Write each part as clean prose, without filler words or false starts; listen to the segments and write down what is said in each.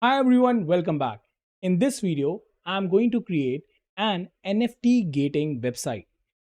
Hi everyone, welcome back. In this video, I'm going to create an NFT gating website.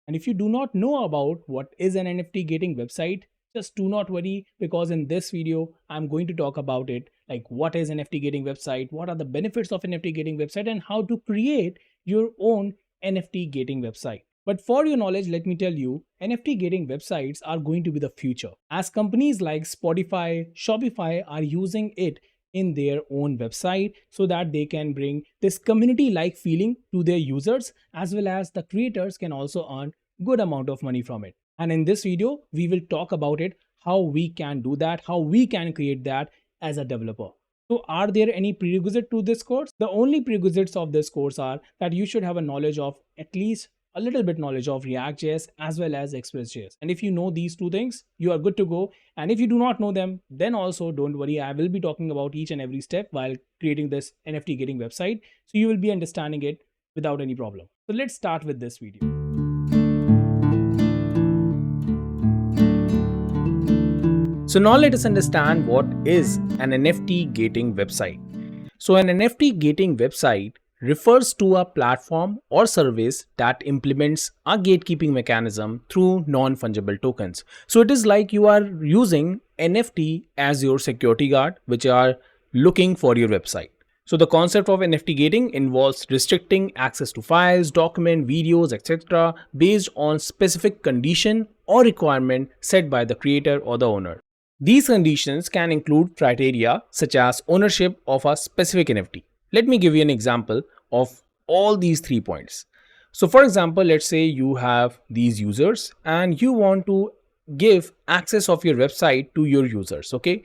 And if you do not know about what is an NFT gating website, just do not worry because in this video, I'm going to talk about it like what is NFT gating website, what are the benefits of NFT gating website and how to create your own NFT gating website. But for your knowledge, let me tell you, NFT gating websites are going to be the future as companies like Spotify, Shopify are using it in their own website so that they can bring this community like feeling to their users, as well as the creators can also earn good amount of money from it. And in this video we will talk about it, how we can do that, how we can create that as a developer. So are there any prerequisites to this course? The only prerequisites of this course are that you should have a knowledge of at least a little bit knowledge of React.js as well as Express.js. And if you know these two things, you are good to go. And if you do not know them, then also don't worry. I will be talking about each and every step while creating this NFT gating website. So you will be understanding it without any problem. So let's start with this video. So now let us understand what is an NFT gating website. So an NFT gating website refers to a platform or service that implements a gatekeeping mechanism through non-fungible tokens. So it is like you are using NFT as your security guard, which are looking for your website. So the concept of NFT gating involves restricting access to files, documents, videos, etc. based on specific condition or requirement set by the creator or the owner. These conditions can include criteria such as ownership of a specific NFT. Let me give you an example of all these 3 points. So for example, let's say you have these users and you want to give access of your website to your users, okay?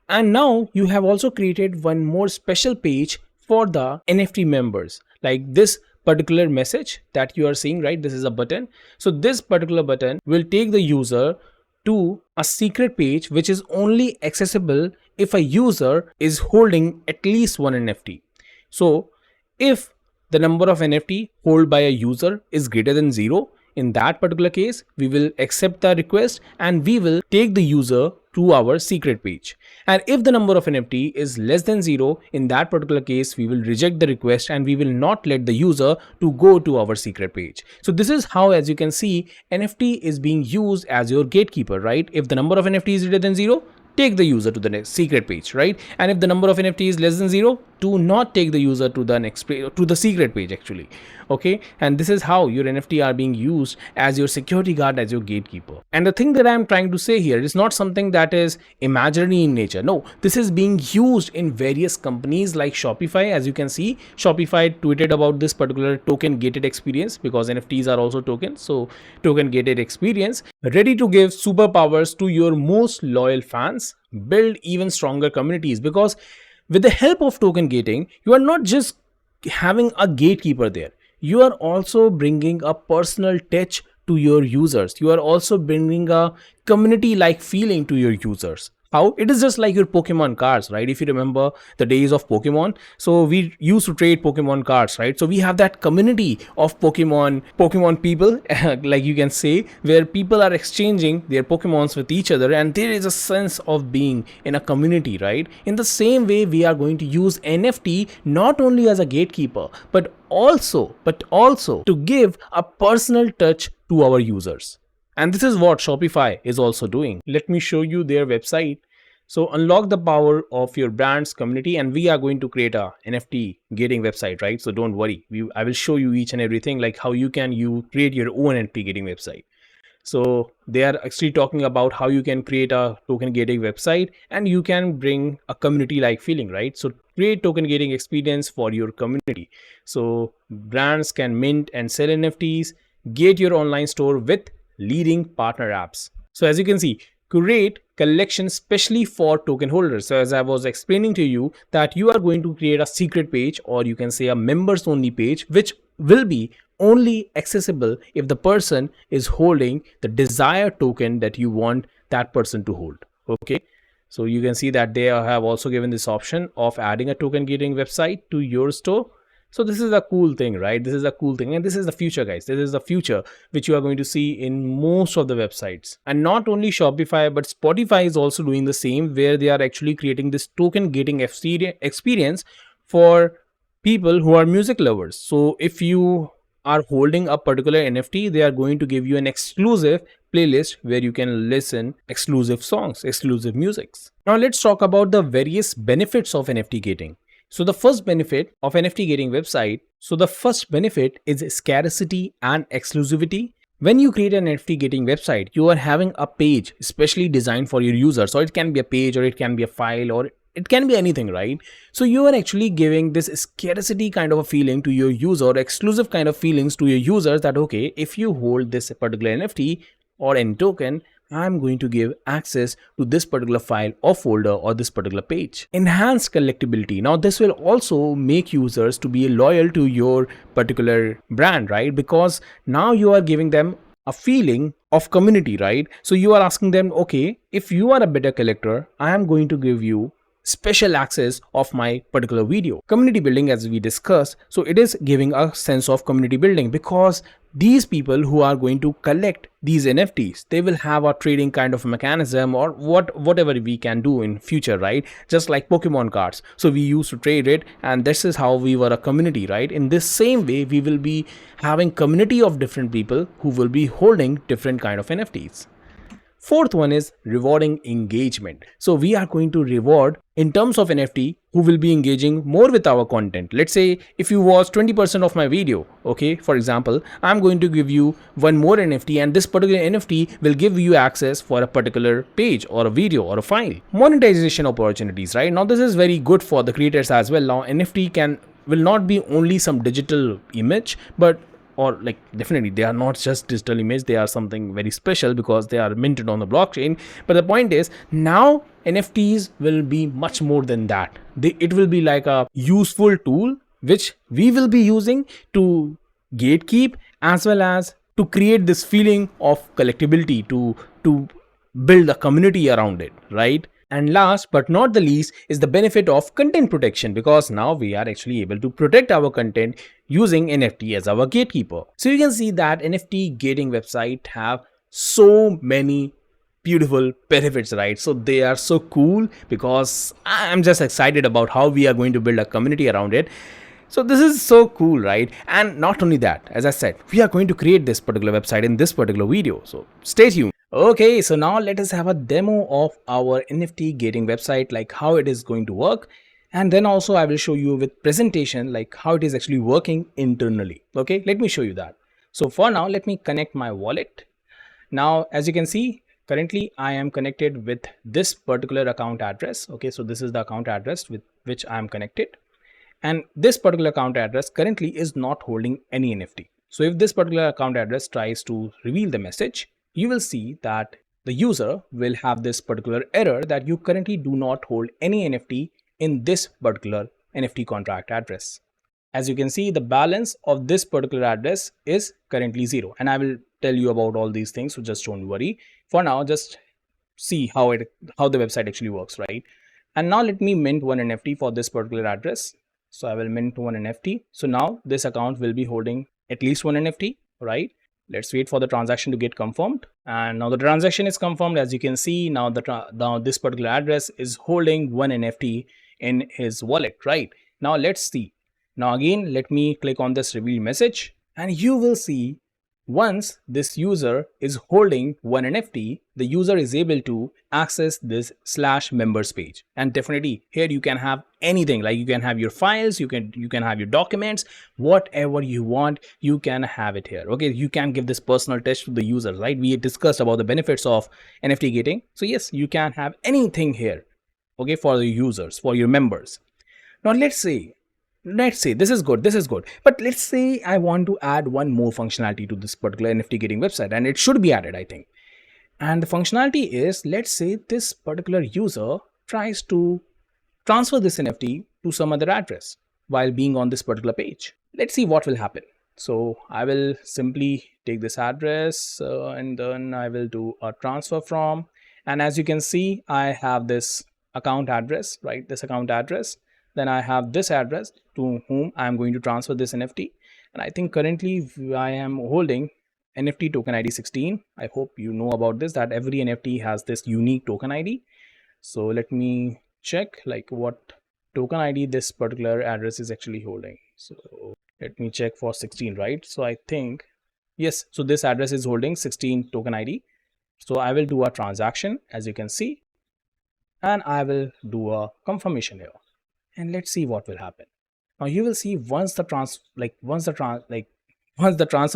And now you have also created one more special page for the NFT members, like this particular message that you are seeing, right? This is a button. So this particular button will take the user to a secret page which is only accessible if a user is holding at least one NFT. So if the number of NFT held by a user is greater than 0, in that particular case, we will accept the request and we will take the user to our secret page. And if the number of NFT is less than 0, in that particular case, we will reject the request and we will not let the user to go to our secret page. So this is how, as you can see, NFT is being used as your gatekeeper, right? If the number of NFT is greater than 0, take the user to the next secret page, right? And if the number of NFT is less than 0, do not take the user to the next page, to the secret page actually. Okay, and this is how your NFT are being used as your security guard, as your gatekeeper. And the thing that I'm trying to say here is not something that is imaginary in nature. No, this is being used in various companies like Shopify. As you can see, Shopify tweeted about this particular token gated experience because NFTs are also tokens. So token gated experience, ready to give superpowers to your most loyal fans, build even stronger communities, because with the help of token gating, you are not just having a gatekeeper there. You are also bringing a personal touch to your users. You are also bringing a community-like feeling to your users. How? It is just like your Pokemon cards, right? If you remember the days of Pokemon, so we used to trade Pokemon cards, right? So we have that community of Pokemon people, like you can say, where people are exchanging their Pokemons with each other, and there is a sense of being in a community, right? In the same way, we are going to use NFT not only as a gatekeeper, but also to give a personal touch to our users. And this is what Shopify is also doing. Let me show you their website. So unlock the power of your brand's community, and we are going to create a NFT gating website, right? So don't worry. I will show you each and everything, like how you create your own NFT gating website. So they are actually talking about how you can create a token gating website and you can bring a community like feeling, right? So create token gating experience for your community. So brands can mint and sell NFTs, gate your online store with leading partner apps. So as you can see, curate collection specially for token holders. So as I was explaining to you, that you are going to create a secret page, or you can say a members only page, which will be only accessible if the person is holding the desired token that you want that person to hold. Okay, so you can see that they have also given this option of adding a token gating website to your store. So this is a cool thing, right? This is a cool thing, and this is the future, guys. This is the future which you are going to see in most of the websites. And not only Shopify, but Spotify is also doing the same, where they are actually creating this token gating experience for people who are music lovers. So if you are holding a particular NFT, they are going to give you an exclusive playlist where you can listen exclusive songs, exclusive musics. Now let's talk about the various benefits of NFT gating. So the first benefit of NFT gating website, is scarcity and exclusivity. When you create an NFT gating website, you are having a page specially designed for your users. So it can be a page, or it can be a file, or it can be anything, right? So you are actually giving this scarcity kind of a feeling to your user, or exclusive kind of feelings to your users, that okay, if you hold this particular NFT or any token, I'm going to give access to this particular file or folder or this particular page. Enhanced collectibility. Now this will also make users to be loyal to your particular brand, right? Because now you are giving them a feeling of community, right? So you are asking them, okay, if you are a better collector, I am going to give you special access of my particular video. Community building, as we discussed, so it is giving a sense of community building, because these people who are going to collect these NFTs, they will have a trading kind of mechanism, or whatever we can do in future, right? Just like Pokemon cards. So we used to trade it, and this is how we were a community, right? In this same way, we will be having community of different people who will be holding different kind of NFTs. Fourth one is rewarding engagement. So we are going to reward in terms of NFT who will be engaging more with our content. Let's say if you watch 20% of my video, okay, for example, I'm going to give you one more NFT, and this particular NFT will give you access for a particular page or a video or a file. Monetization opportunities, right? Now this is very good for the creators as well. Now NFT will not be only some digital image, but or like definitely they are not just digital image, they are something very special because they are minted on the blockchain. But the point is, now NFTs will be much more than that. It will be like a useful tool which we will be using to gatekeep, as well as to create this feeling of collectibility, to build a community around it, right? And last but not the least is the benefit of content protection, because now we are actually able to protect our content using NFT as our gatekeeper. So you can see that NFT gating website have so many beautiful benefits, right? So they are so cool, because I'm just excited about how we are going to build a community around it. So this is so cool, right? And not only that, as I said, we are going to create this particular website in this particular video. So stay tuned. Okay, so now let us have a demo of our NFT gating website, like how it is going to work. And then also I will show you with presentation, like how it is actually working internally. Okay, let me show you that. So for now, let me connect my wallet. Now, as you can see, currently I am connected with this particular account address. Okay, so this is the account address with which I am connected. And this particular account address currently is not holding any NFT. So if this particular account address tries to reveal the message, you will see that the user will have this particular error that you currently do not hold any NFT in this particular NFT contract address. As you can see, the balance of this particular address is currently 0. And I will tell you about all these things, so just don't worry. For now, just see how the website actually works, right? And now let me mint one NFT for this particular address. So I will mint one NFT. So now this account will be holding at least one NFT, right? Let's wait for the transaction to get confirmed. And now the transaction is confirmed. As you can see, now this particular address is holding one NFT in his wallet, right? Now let's see. Now again, let me click on this reveal message, and you will see once this user is holding one NFT, the user is able to access this /members page. And definitely here you can have anything, like you can have your files, you can have your documents, whatever you want, you can have it here. Okay, you can give this personal touch to the user, right? We discussed about the benefits of NFT gating. So yes, you can have anything here, okay, for the users, for your members. Now let's say this is good, but let's say I want to add one more functionality to this particular NFT gating website, and it should be added, I think. And the functionality is, let's say this particular user tries to transfer this NFT to some other address while being on this particular page. Let's see what will happen. So I will simply take this address and then I will do a transfer from, and as you can see, I have this account address, right? This account address. Then I have this address to whom I am going to transfer this NFT. And I think currently I am holding NFT token ID 16. I hope you know about this, that every NFT has this unique token ID. So let me check like what token ID this particular address is actually holding. So let me check for 16, right? So I think, yes, so this address is holding 16 token ID. So I will do a transaction, as you can see, and I will do a confirmation here. And let's see what will happen. Now you will see once the transfer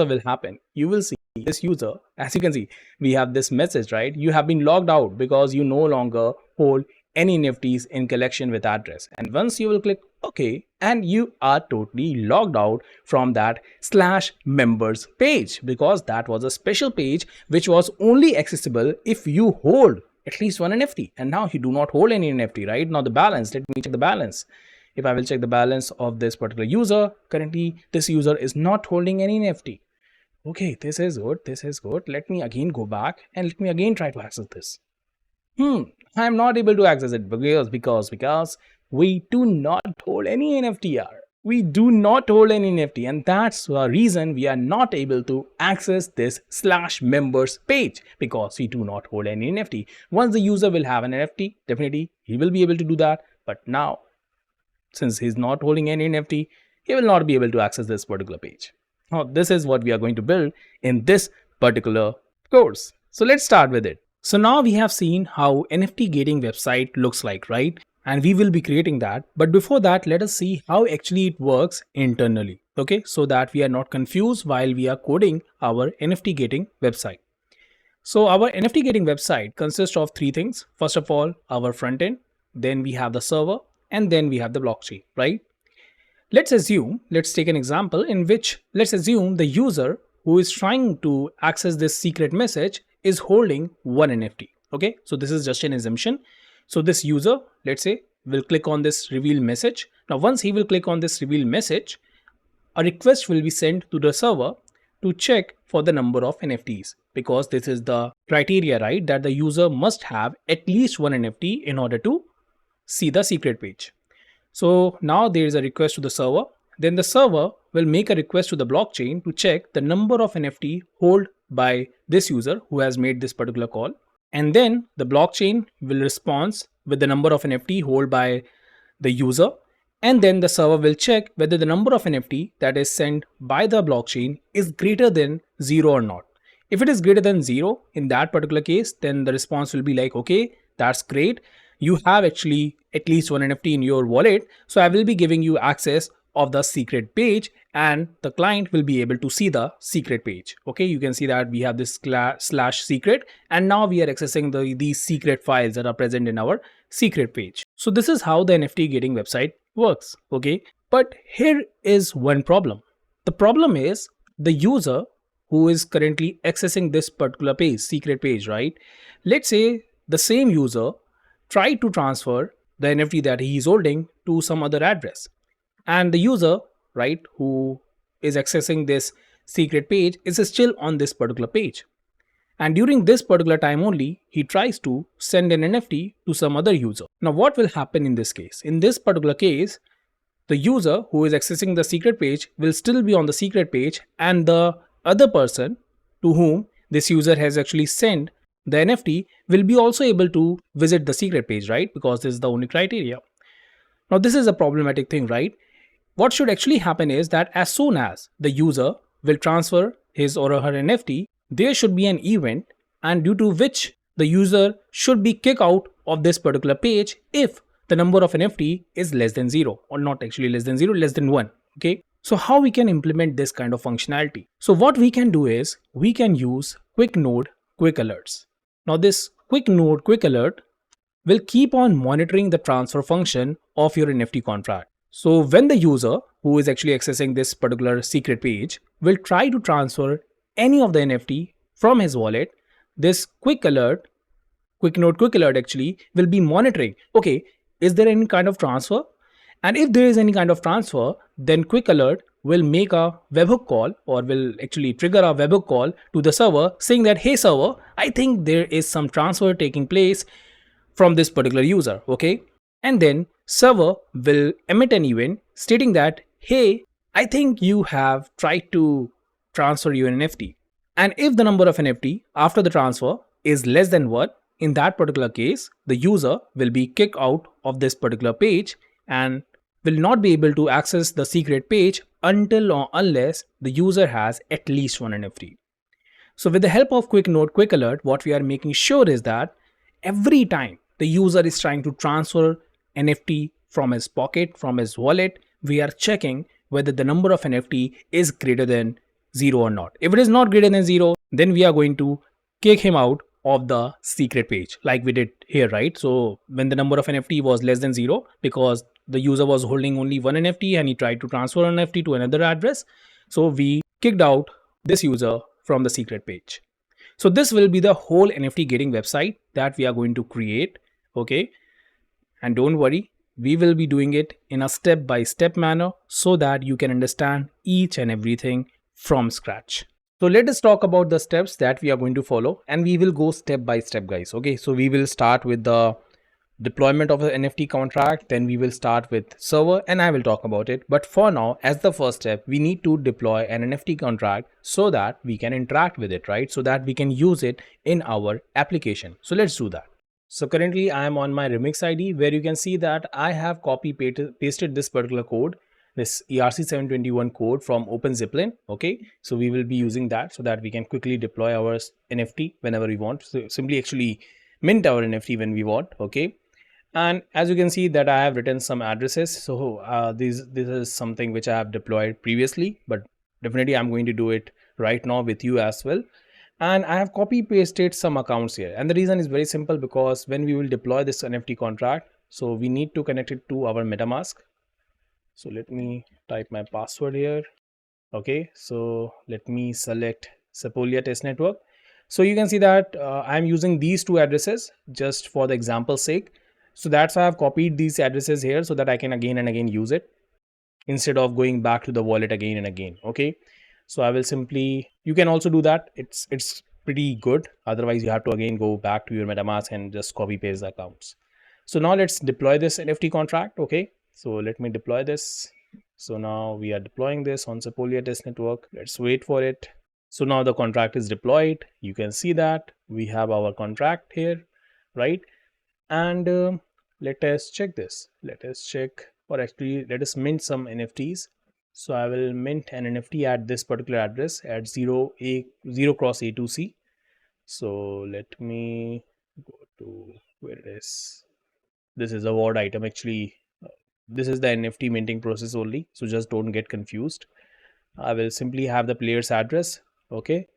will happen, you will see this user, as you can see, we have this message, right? You have been logged out because you no longer hold any NFTs in collection with address. And once you will click OK, and you are totally logged out from that slash members page, because that was a special page which was only accessible if you hold at least one NFT. And now you do not hold any NFT, right? Now the balance, let me check the balance. If I will check the balance of this particular user, currently this user is not holding any NFT. Okay, this is good. This is good. Let me again go back and let me again try to access this. I am not able to access it because we do not hold any NFT. We do not hold any NFT, and that's the reason we are not able to access this slash members page, because we do not hold any NFT. Once the user will have an NFT, definitely he will be able to do that. But now, since he's not holding any NFT, he will not be able to access this particular page. Now, this is what we are going to build in this particular course. So let's start with it. So now we have seen how NFT gating website looks like, right? And we will be creating that. But before that, let us see how actually it works internally. Okay, so that we are not confused while we are coding our NFT gating website. So our NFT gating website consists of three things. First of all, our front end, then we have the server, and then we have the blockchain, right? Let's take an example in which let's assume the user who is trying to access this secret message is holding one NFT. Okay, so this is just an assumption. So this user, let's say, will click on this reveal message. Now, once he will click on this reveal message, a request will be sent to the server to check for the number of NFTs, because this is the criteria, right? That the user must have at least one NFT in order to see the secret page. So now there is a request to the server. Then the server will make a request to the blockchain to check the number of NFT held by this user who has made this particular call. And then the blockchain will respond with the number of NFT held by the user. And then the server will check whether the number of NFT that is sent by the blockchain is greater than 0 or not. If it is greater than 0 in that particular case, then the response will be like, okay, that's great. You have actually at least one NFT in your wallet. So I will be giving you access of the secret page, and the client will be able to see the secret page. Okay, you can see that we have this slash secret, and now we are accessing these secret files that are present in our secret page. So this is how the NFT gating website works. Okay, but here is one problem. The problem is the user who is currently accessing this particular page, secret page, right? Let's say the same user try to transfer the NFT that he is holding to some other address. And the user, right, who is accessing this secret page is still on this particular page. And during this particular time only, he tries to send an NFT to some other user. Now, what will happen in this case? In this particular case, the user who is accessing the secret page will still be on the secret page, and the other person to whom this user has actually sent the NFT will be also able to visit the secret page, right? Because this is the only criteria. Now, this is a problematic thing, right? What should actually happen is that as soon as the user will transfer his or her NFT, there should be an event, and due to which the user should be kicked out of this particular page if the number of NFT is less than 0, or not actually less than 0, less than 1. Okay. So how we can implement this kind of functionality? So what we can do is we can use QuickNode QuickAlerts. Now this QuickNode QuickAlert will keep on monitoring the transfer function of your NFT contract. So when the user who is actually accessing this particular secret page will try to transfer any of the NFT from his wallet, this QuickNode QuickAlert actually will be monitoring, okay, is there any kind of transfer? And if there is any kind of transfer, then QuickAlert will make a webhook call, or will actually trigger a webhook call to the server saying that, hey server, I think there is some transfer taking place from this particular user, okay? And then server will emit an event stating that, hey, I think you have tried to transfer your NFT. And if the number of NFT after the transfer is less than one, in that particular case, the user will be kicked out of this particular page and will not be able to access the secret page until or unless the user has at least one NFT. So with the help of QuickNode QuickAlert, what we are making sure is that every time the user is trying to transfer NFT from his pocket, from his wallet, we are checking whether the number of NFT is greater than 0 or not. If it is not greater than 0, then we are going to kick him out of the secret page like we did here, right? So when the number of NFT was less than 0, because the user was holding only one NFT and he tried to transfer an NFT to another address, so we kicked out this user from the secret page. So this will be the whole NFT gating website that we are going to create. Okay, and don't worry, we will be doing it in a step-by-step manner so that you can understand each and everything from scratch. So let us talk about the steps that we are going to follow, and we will go step by step, guys. Okay, so we will start with the deployment of the NFT contract, then we will start with server, and I will talk about it. But for now, as the first step, we need to deploy an NFT contract so that we can interact with it, right? So that we can use it in our application. So let's do that. So currently I am on my Remix ID, where you can see that I have copy pasted this particular code, this ERC721 code from OpenZiplin. Okay, so we will be using that so that we can quickly deploy our NFT whenever we want. So simply actually mint our NFT when we want. Okay, and as you can see that I have written some addresses. So this is something which I have deployed previously, but definitely I'm going to do it right now with you as well. And I have copy pasted some accounts here, and the reason is very simple, because when we will deploy this NFT contract, so we need to connect it to our MetaMask. So let me type my password here. Okay, so let me select Sepolia test network. So you can see that I'm using these two addresses just for the example's sake. So that's why I've copied these addresses here so that I can again and again use it instead of going back to the wallet again and again. Okay, so I will simply, you can also do that. It's pretty good. Otherwise you have to again go back to your MetaMask and just copy paste the accounts. So now let's deploy this NFT contract. Okay, so let me deploy this. So now we are deploying this on Sepolia test network. Let's wait for it. So now the contract is deployed. You can see that we have our contract here, right? And let us check this. Let us check, or actually let us mint some NFTs. So I will mint an NFT at this particular address at 0 cross A2C. So let me go to where it is. This is a word item actually. This is the NFT minting process only, so just don't get confused. I will simply have the player's address. Okay,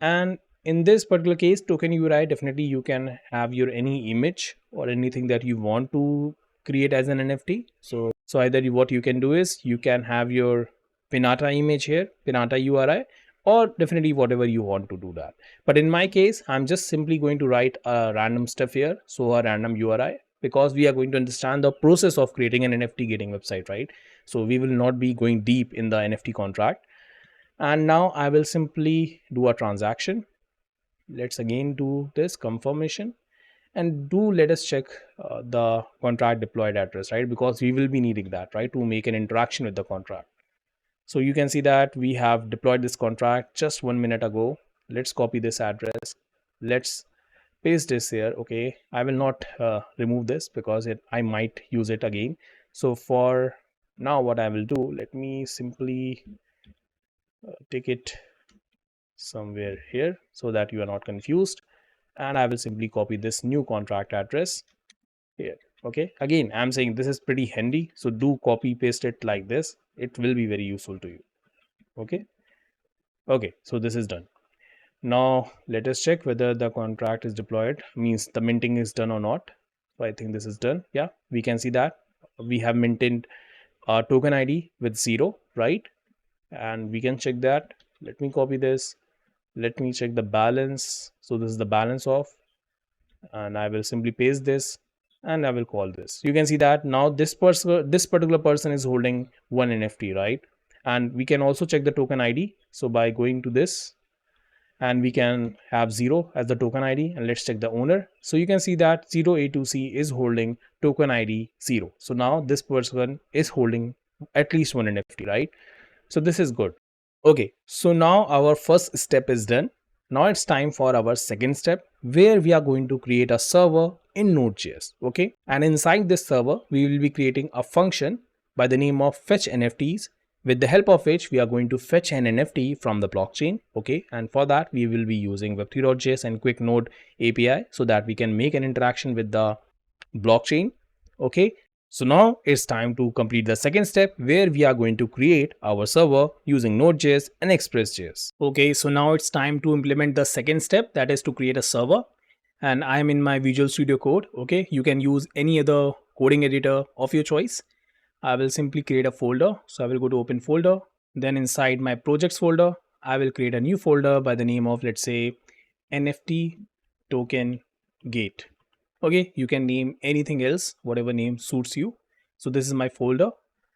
and in this particular case, token URI, definitely you can have your any image or anything that you want to create as an NFT. So either what you can do is you can have your Pinata image here, Pinata URI, or definitely whatever you want to do that. But in my case, I'm just simply going to write a random stuff here, so a random URI, because we are going to understand the process of creating an NFT gating website, right? So we will not be going deep in the NFT contract. And now I will simply do a transaction. Let's again do this confirmation, and let us check the contract deployed address, right? Because we will be needing that, right, to make an interaction with the contract. So you can see that we have deployed this contract just 1 minute ago. Let's copy this address. Let's paste this here. Okay, I will not remove this because I might use it again. So for now, what I will do, let me simply take it somewhere here so that you are not confused, and I will simply copy this new contract address here. Okay, again I'm saying this is pretty handy, so do copy paste it like this. It will be very useful to you. Okay, so this is done. Now let us check whether the contract is deployed, means the minting is done or not. So I think this is done. Yeah, we can see that we have minted our token ID with 0, right? And we can check that. Let me copy this. Let me check the balance. So this is the balance of, and I will simply paste this, and I will call this. You can see that now this particular person is holding one NFT, right? And we can also check the token ID. So by going to this, and we can have 0 as the token ID, and let's check the owner. So you can see that 0A2C is holding token ID 0. So now this person is holding at least one NFT, right? So this is good. Okay, so now our first step is done. Now it's time for our second step, where we are going to create a server in Node.js. Okay, and inside this server we will be creating a function by the name of fetch NFTs, with the help of which we are going to fetch an NFT from the blockchain. Okay, and for that we will be using web3.js and QuickNode API, so that we can make an interaction with the blockchain. Okay, so now it's time to complete the second step, where we are going to create our server using Node.js and Express.js. Okay, so now it's time to implement the second step, that is to create a server. And I am in my Visual Studio Code. Okay, you can use any other coding editor of your choice. I will simply create a folder. So I will go to open folder. Then inside my projects folder, I will create a new folder by the name of, let's say, NFT token gate. Okay, you can name anything else, whatever name suits you. So this is my folder.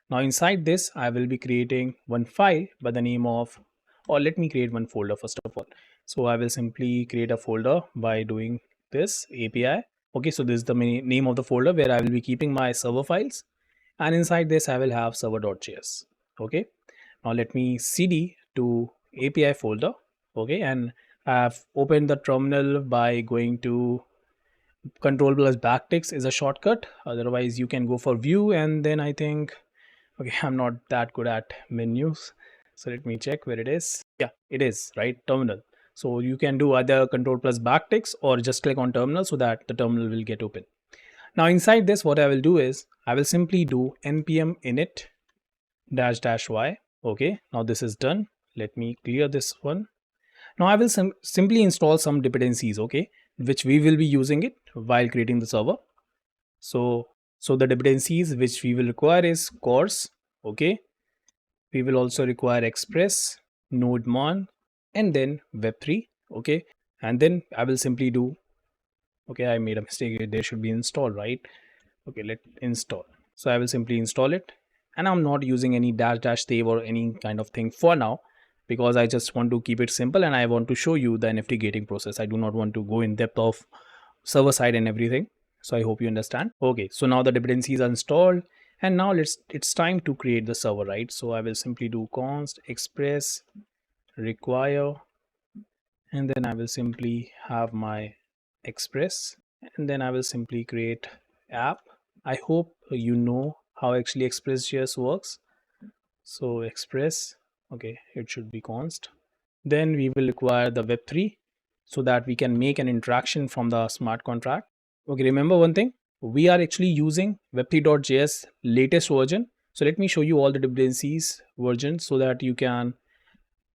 Now inside this, I will be creating one file by the name of, or let me create one folder first of all. So I will simply create a folder by doing this API. Okay, so this is the name of the folder where I will be keeping my server files. And inside this, I will have server.js. Okay, now let me cd to API folder. Okay, and I have opened the terminal by going to control plus backticks is a shortcut. Otherwise you can go for view, and then I think, okay, I'm not that good at menus, so let me check where it is. Yeah, it is right, terminal. So you can do either control plus backticks or just click on terminal, so that the terminal will get open. Now inside this, what I will do is I will simply do npm init -y. Okay, now this is done. Let me clear this one. Now I will simply install some dependencies, okay, which we will be using it while creating the server. So the dependencies which we will require is course. Okay, we will also require express, nodemon, and then web3. Okay, and then I will simply do, okay, I made a mistake, there should be install, right? Okay, let install. So I will simply install it, and I'm not using any dash save or any kind of thing for now, because I just want to keep it simple and I want to show you the NFT gating process. I do not want to go in depth of server side and everything. So I hope you understand. Okay, so now the dependencies are installed, and now it's time to create the server, right? So I will simply do const express require, and then I will simply have my express, and then I will simply create app. I hope you know how actually Express.js works. So express, okay, it should be const. Then we will require the web3, so that we can make an interaction from the smart contract. Okay, remember one thing, we are actually using web3.js latest version. So let me show you all the dependencies versions, so that you can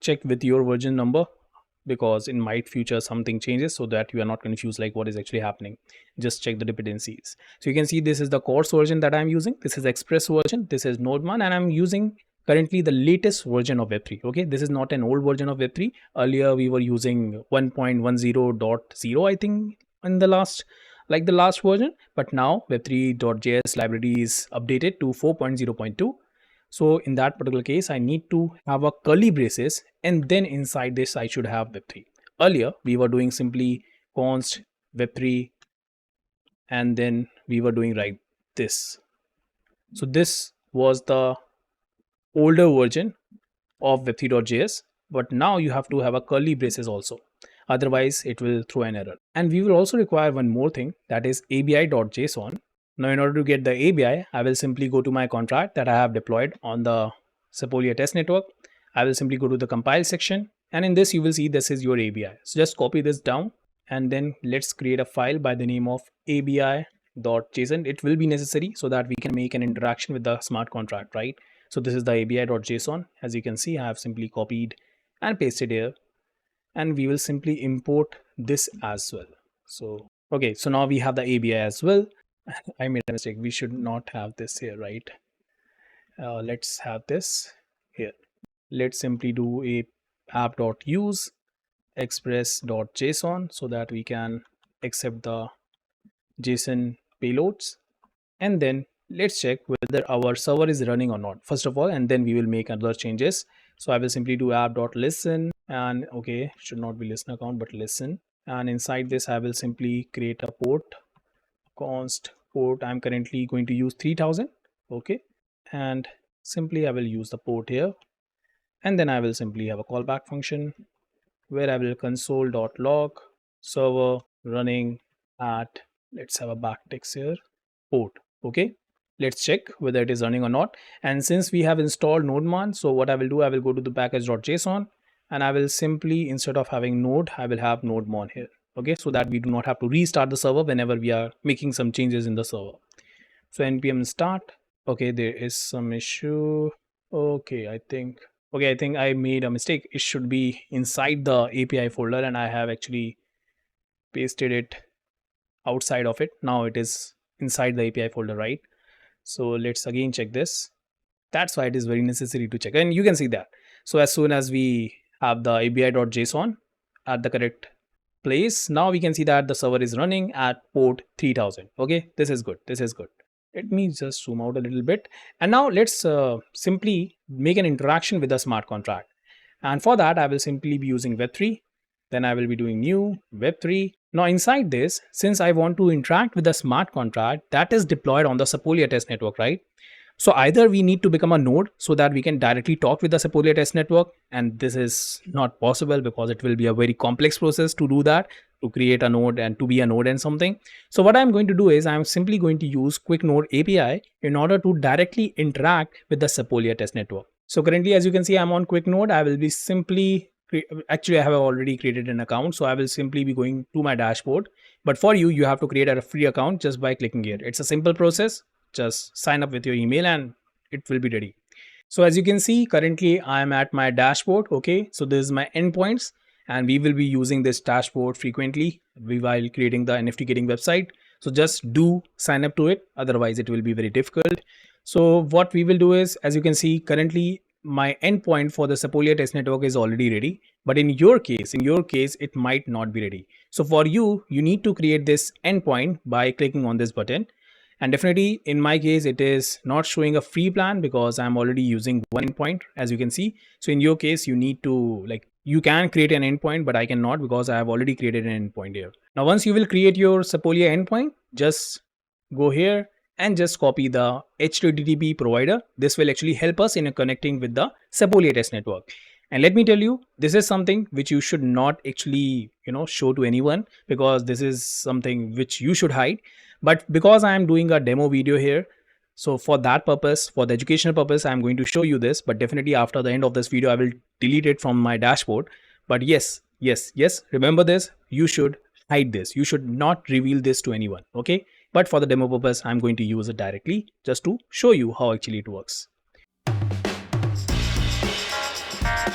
check with your version number, because in might future something changes, so that you are not confused like what is actually happening. Just check the dependencies. So you can see this is the course version that I'm using, this is express version, this is nodemon, and I'm using currently the latest version of web3. Okay, this is not an old version of web3. Earlier we were using 1.10.0, I think, in the last version, but now web3.js library is updated to 4.0.2. so in that particular case, I need to have a curly braces, and then inside this I should have web3. Earlier we were doing simply const web3, and then we were doing like this. So this was the older version of web3.js, but now you have to have a curly braces also, otherwise it will throw an error. And we will also require one more thing, that is abi.json. Now in order to get the ABI, I will simply go to my contract that I have deployed on the Sepolia test network. I will simply go to the compile section, and in this you will see this is your ABI. So just copy this down, and then let's create a file by the name of abi.json. It will be necessary so that we can make an interaction with the smart contract, right? So this is the abi.json. As you can see, I have simply copied and pasted here, and we will simply import this as well. So okay, so now we have the ABI as well. I made a mistake, we should not have this here, right? Let's have this here. Let's simply do a app.use express.json, so that we can accept the JSON payloads, and then let's check whether our server is running or not first of all, and then we will make other changes. So I will simply do app.listen and okay, should not be listen account but listen. And inside this I will simply create a port, const port. I'm currently going to use 3000. Okay, and simply I will use the port here, and then I will simply have a callback function where I will console.log server running at, let's have a backticks here, port. Okay, let's check whether it is running or not. And since we have installed nodeman, so what I will do, I will go to the package.json and I will simply, instead of having node, I will have nodemon here. Okay, so that we do not have to restart the server whenever we are making some changes in the server. So npm start. Okay, there is some issue. Okay, I think I made a mistake. It should be inside the API folder and I have actually pasted it outside of it. Now it is inside the API folder, right? So let's again check this. That's why it is very necessary to check, and you can see that. So as soon as we have the abi.json at the correct place, now we can see that the server is running at port 3000. Okay, this is good. This is good. Let me just zoom out a little bit. And now let's simply make an interaction with the smart contract. And for that, I will simply be using web3. Then I will be doing new web3. Now inside this, since I want to interact with the smart contract that is deployed on the Sepolia test network, right? So either we need to become a node so that we can directly talk with the Sepolia test network, and this is not possible because it will be a very complex process to do that, to create a node and to be a node and something. So what I'm going to do is I'm simply going to use QuickNode API in order to directly interact with the Sepolia test network. So currently, as you can see, I'm on QuickNode. I will be simply, actually I have already created an account, so I will simply be going to my dashboard. But for you, you have to create a free account just by clicking here. It's a simple process. Just sign up with your email and it will be ready. So as you can see, currently I am at my dashboard. Okay, so this is my endpoints and we will be using this dashboard frequently while creating the NFT Gating website. So just do sign up to it, otherwise it will be very difficult. So what we will do is, as you can see, currently my endpoint for the Sepolia test network is already ready, but in your case, it might not be ready. So for you, you need to create this endpoint by clicking on this button. And definitely in my case, it is not showing a free plan because I'm already using one endpoint, as you can see. So in your case, you need to, like, you can create an endpoint, but I cannot because I have already created an endpoint here. Now, once you will create your Sepolia endpoint, just go here and just copy the HTTP provider. This will actually help us in connecting with the Sepolia test network. And let me tell you, this is something which you should not actually, show to anyone, because this is something which you should hide. But because I am doing a demo video here, so for that purpose, for the educational purpose, I'm going to show you this. But definitely after the end of this video, I will delete it from my dashboard. But yes, remember this, you should hide this. You should not reveal this to anyone. Okay. But for the demo purpose, I'm going to use it directly just to show you how actually it works.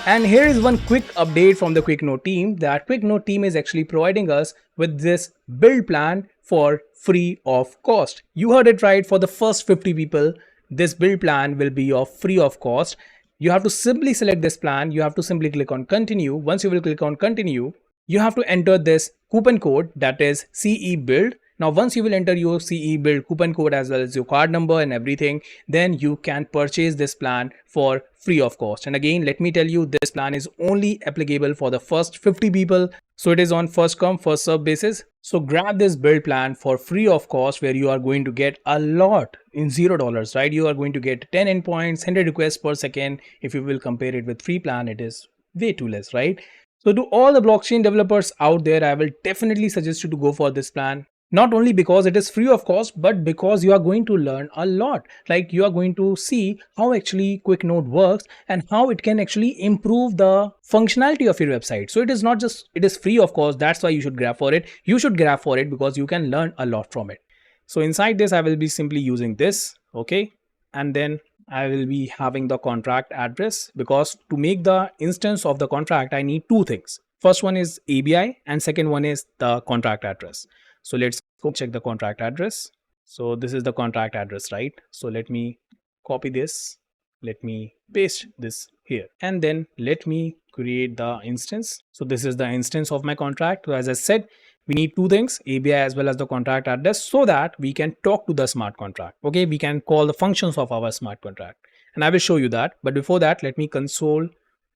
And here is one quick update from the QuickNode team, that QuickNode team is actually providing us with this build plan for free of cost. You heard it right, for the first 50 people, this build plan will be of free of cost. You have to simply select this plan. You have to simply click on continue. Once you will click on continue, you have to enter this coupon code, that is CE build. Now, once you will enter your CE build coupon code as well as your card number and everything, then you can purchase this plan for free of cost. And again, let me tell you, this plan is only applicable for the first 50 people. So it is on first come, first serve basis. So grab this build plan for free of cost, where you are going to get a lot in $0, right? You are going to get 10 endpoints, 100 requests per second. If you will compare it with free plan, it is way too less, right? So to all the blockchain developers out there, I will definitely suggest you to go for this plan. Not only because it is free of cost, but because you are going to learn a lot. Like, you are going to see how actually QuickNode works and how it can actually improve the functionality of your website. So it is not just, it is free of cost. That's why you should grab for it. You should grab for it because you can learn a lot from it. So inside this, I will be simply using this. Okay. And then I will be having the contract address, because to make the instance of the contract, I need two things. First one is ABI and second one is the contract address. So let's go check the contract address. So this is the contract address, right? So let me copy this. Let me paste this here, and then let me create the instance. So this is the instance of my contract. So as I said, we need two things, ABI as well as the contract address, so that we can talk to the smart contract. Okay, we can call the functions of our smart contract, and I will show you that. But before that, let me console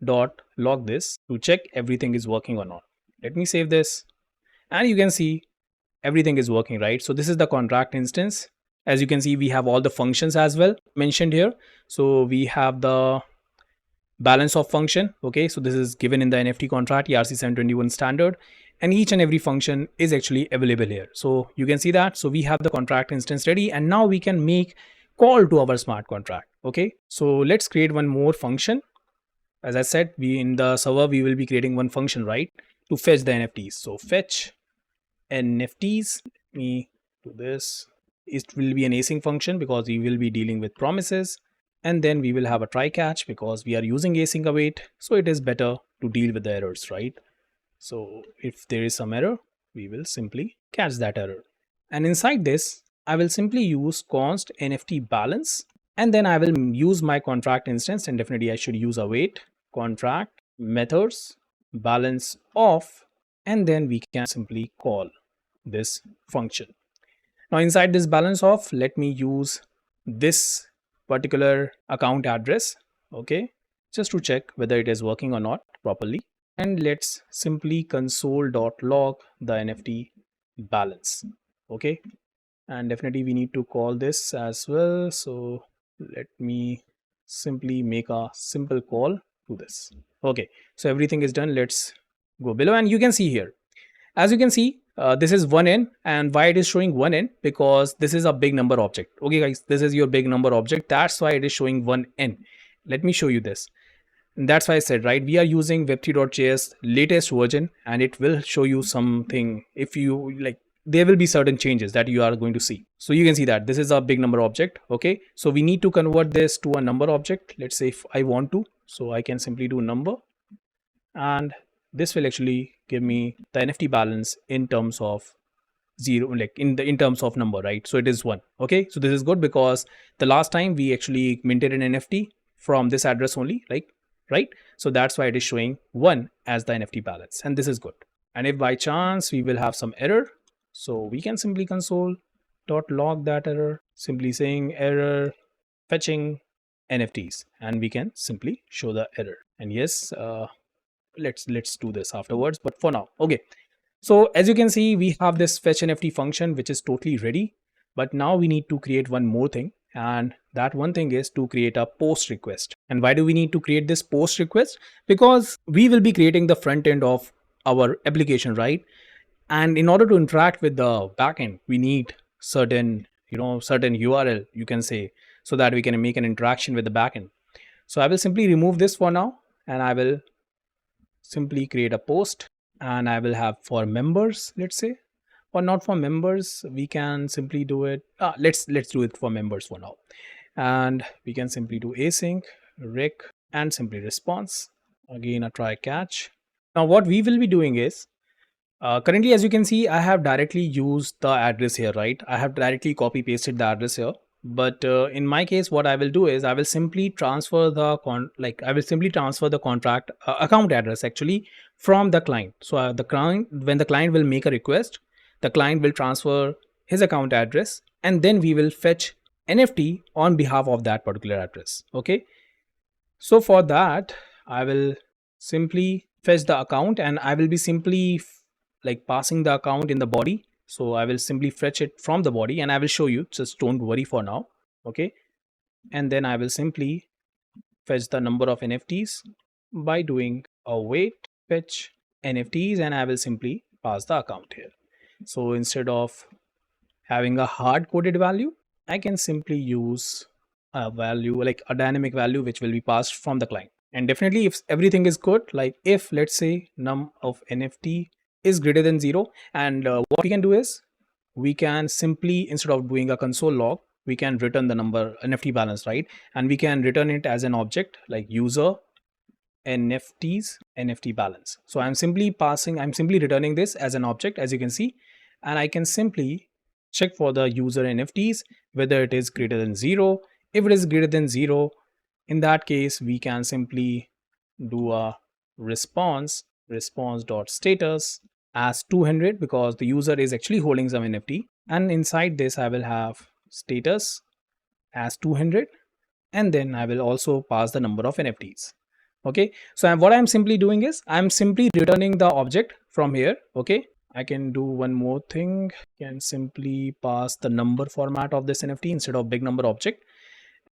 dot log this to check everything is working or not. Let me save this, and you can see everything is working, right? So this is the contract instance. As you can see, we have all the functions as well mentioned here. So we have the balance of function. Okay, so this is given in the NFT contract ERC 721 standard, and each and every function is actually available here. So you can see that. So we have the contract instance ready, and now we can make call to our smart contract. Okay, so let's create one more function. As I said, we in the server we will be creating one function, right, to fetch the NFTs. So fetch NFTs. Let me do this. It will be an async function because we will be dealing with promises, and then we will have a try catch because we are using async await, so it is better to deal with the errors, right? So if there is some error, we will simply catch that error, and inside this I will simply use const NFT balance, and then I will use my contract instance, and definitely I should use await contract methods balance of, and then we can simply call this function. Now inside this balance of, let me use this particular account address, okay, just to check whether it is working or not properly. And let's simply console.log the NFT balance. Okay, and definitely we need to call this as well. So let me simply make a simple call to this. Okay, so everything is done. Let's go below, and you can see here, as you can see, this is 1n, and why it is showing 1n, because this is a big number object. Okay guys, this is your big number object, that's why it is showing 1n. Let me show you this. And that's why I said, right, we are using web3.js latest version, and it will show you something. If you like, there will be certain changes that you are going to see. So you can see that this is a big number object. Okay, so we need to convert this to a number object. Let's say if I want to, so I can simply do number, and this will actually give me the NFT balance in terms of zero, like in terms of number, right? So it is 1. Okay, so this is good because the last time we actually minted an NFT from this address only, like, right? So that's why it is showing 1 as the NFT balance, and this is good. And if by chance we will have some error, so we can simply console.log that error, simply saying error fetching NFTs, and we can simply show the error. And yes, let's do this afterwards, but for now, okay. So as you can see, we have this fetch NFT function which is totally ready, but now we need to create one more thing, and that one thing is to create a post request. And why do we need to create this post request? Because we will be creating the front end of our application, right? And in order to interact with the backend, we need certain, certain URL, you can say, so that we can make an interaction with the backend. So I will simply remove this for now, and I will simply create a post, and I will have for members, let's say, or not for members, we can simply do it. Let's do it for members for now, and we can simply do async rec and simply response, again a try catch. Now what we will be doing is, currently, as you can see, I have directly used the address here, right? I have directly copy pasted the address here. But in my case, what I will do is I will simply transfer the contract account address actually from the client. So the client, when the client will make a request, the client will transfer his account address, and then we will fetch NFT on behalf of that particular address. Okay. So for that, I will simply fetch the account, and I will be simply like passing the account in the body. So I will simply fetch it from the body, and I will show you, just don't worry for now. Okay, and then I will simply fetch the number of NFTs by doing await fetch NFTs, and I will simply pass the account here. So instead of having a hard coded value, I can simply use a value like a dynamic value which will be passed from the client. And definitely if everything is good, like if let's say num of NFT is greater than 0, and what we can do is we can simply, instead of doing a console log, we can return the number NFT balance, right? And we can return it as an object like user NFTs NFT balance. So I'm simply returning this as an object, as you can see, and I can simply check for the user NFTs whether it is greater than 0. If it is greater than 0, in that case we can simply do a response.status as 200, because the user is actually holding some NFT, and inside this I will have status as 200, and then I will also pass the number of NFTs. Okay, so what I'm simply doing is I'm simply returning the object from here. Okay, I can do one more thing. Can simply pass the number format of this NFT instead of big number object,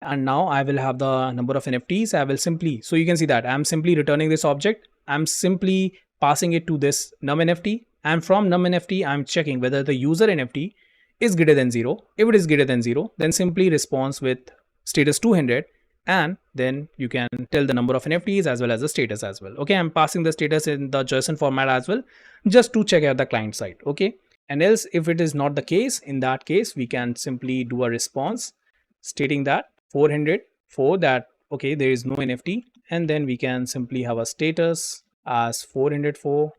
and now I will have the number of NFTs. I will simply, so you can see that I'm simply returning this object. I'm simply passing it to this num NFT, and from num NFT I'm checking whether the user NFT is greater than 0. If it is greater than 0, then simply response with status 200, and then you can tell the number of NFTs as well as the status as well. Okay, I'm passing the status in the JSON format as well, just to check at the client side. Okay, and else if it is not the case, in that case we can simply do a response stating that 404 that okay, there is no NFT, and then we can simply have a status as 404,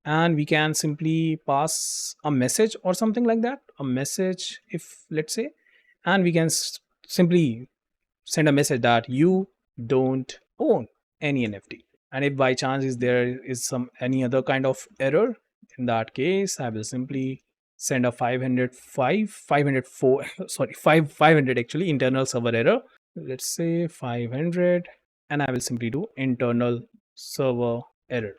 and we can simply pass a message or something like that, a message, if let's say, and we can simply send a message that you don't own any NFT. And if by chance is there is some any other kind of error, in that case I will simply send a 504 sorry 500 actually internal server error. Let's say 500, and I will simply do internal server error.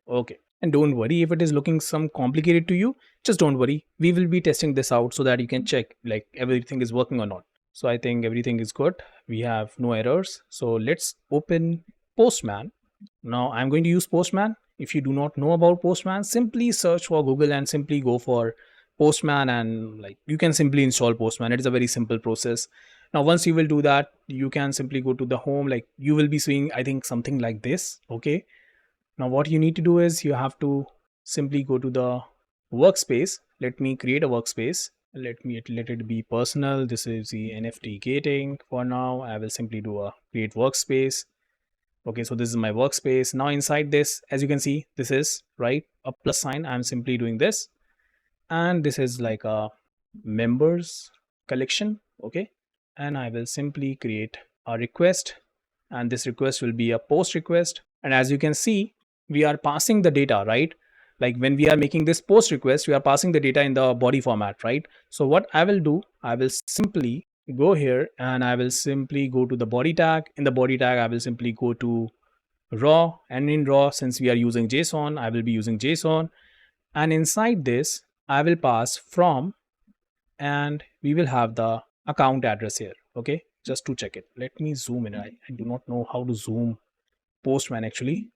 Okay, and don't worry if it is looking some complicated to you, just don't worry, we will be testing this out so that you can check like everything is working or not. So I think everything is good, we have no errors. So let's open Postman. Now I'm going to use Postman. If you do not know about Postman, simply search for Google and simply go for Postman, and like you can simply install Postman. It is a very simple process. Now once you will do that, you can simply go to the home, like you will be seeing I think something like this. Okay, now what you need to do is you have to simply go to the workspace. Let me create a workspace. Let it be personal. This is the NFT Gating. For now I will simply do a create workspace. Okay, so this is my workspace. Now inside this, as you can see, this is right a plus sign. I'm simply doing this, and this is like a members collection. Okay, and I will simply create a request, and this request will be a post request. And as you can see, we are passing the data, right? Like when we are making this post request, we are passing the data in the body format, right? So what I will do, I will simply go here and I will simply go to the body tag. In the body tag I will simply go to raw, and in raw, since we are using JSON, I will be using JSON, and inside this I will pass from, and we will have the account address here. Okay, just to check it, let me zoom in. I do not know how to zoom Postman actually.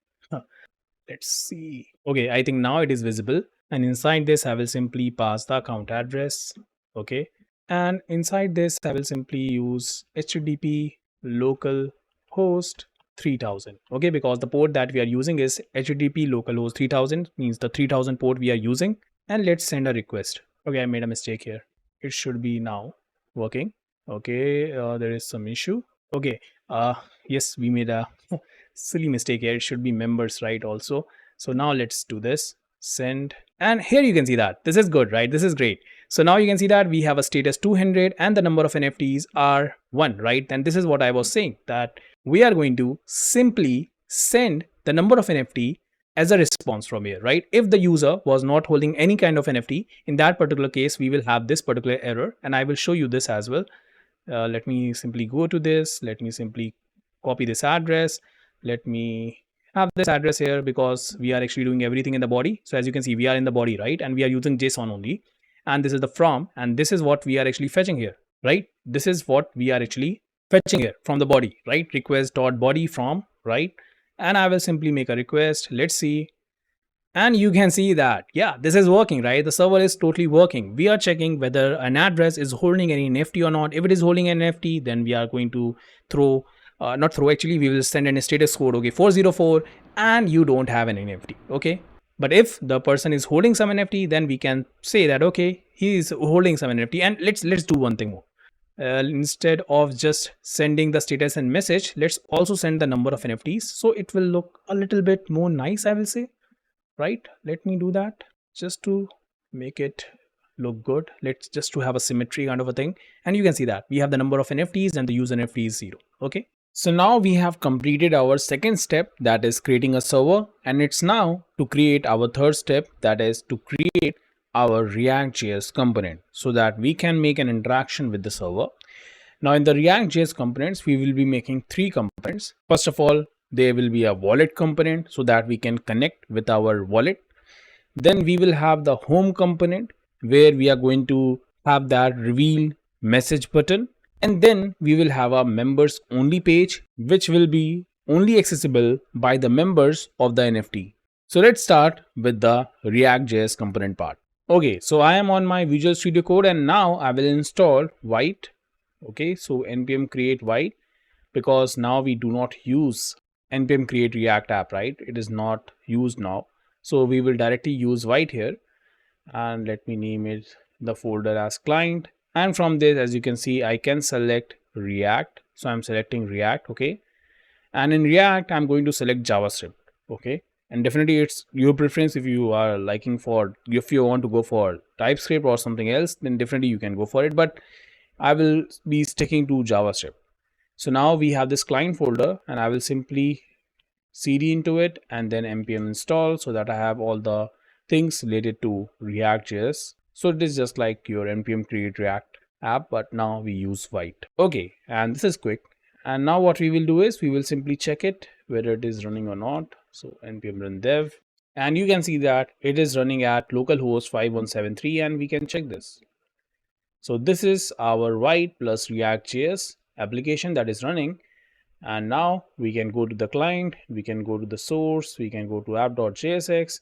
Let's see. Okay, I think now it is visible, and inside this I will simply pass the account address. Okay, and inside this I will simply use HTTP local host 3000. Okay, because the port that we are using is HTTP localhost 3000, means the 3000 port we are using. And let's send a request. Okay, I made a mistake here. It should be now working. Okay, there is some issue. Okay, yes, we made a silly mistake here. It should be members, right? Also, so now let's do this, send, and here you can see that this is good, right? This is great. So now you can see that we have a status 200 and the number of NFTs are 1, right? And this is what I was saying, that we are going to simply send the number of NFT as a response from here, right? If the user was not holding any kind of NFT, in that particular case we will have this particular error, and I will show you this as well. Let me simply go to this, let me simply copy this address, let me have this address here, because we are actually doing everything in the body. So as you can see, we are in the body, right? And we are using JSON only, and this is the from, and this is what we are actually fetching here, right? This is what we are actually fetching here from the body, right? Request dot body from, right? And I will simply make a request. Let's see. And you can see that, yeah, this is working, right? The server is totally working. We are checking whether an address is holding any NFT or not. If it is holding an NFT, then we are going to throw, not throw, actually, we will send in a status code, okay, 404, and you don't have an NFT, okay? But if the person is holding some NFT, then we can say that, okay, he is holding some NFT. And let's do one thing more. Instead of just sending the status and message, let's also send the number of NFTs, so it will look a little bit more nice, I will say. Right, let me do that just to make it look good. Let's just to have a symmetry kind of a thing, and you can see that we have the number of NFTs and the user NFT is 0. Okay, so now we have completed our second step, that is creating a server, and it's now to create our third step, that is to create our React.js component so that we can make an interaction with the server. Now in the React.js components, we will be making 3 components. First of all, there will be a wallet component so that we can connect with our wallet. Then we will have the home component where we are going to have that reveal message button. And then we will have a members only page, which will be only accessible by the members of the NFT. So let's start with the React.js component part. Okay, so I am on my Visual Studio Code and now I will install White. Okay, so npm create White, because now we do not use npm create React app, right? It is not used now. So we will directly use White here, and let me name it the folder as client. And from this, as you can see, I can select React. So I'm selecting React. Okay, and in React I'm going to select JavaScript. Okay, and definitely it's your preference. If you are liking for, if you want to go for TypeScript or something else, then definitely you can go for it, but I will be sticking to JavaScript. So now we have this client folder and I will simply cd into it and then npm install, so that I have all the things related to React.js. So it is just like your npm create React app, but now we use White. Okay, and this is quick. And now what we will do is we will simply check it whether it is running or not. So npm run dev, and you can see that it is running at localhost 5173, and we can check this. So this is our White plus React.js application that is running. And now we can go to the client, we can go to the source, we can go to app.jsx,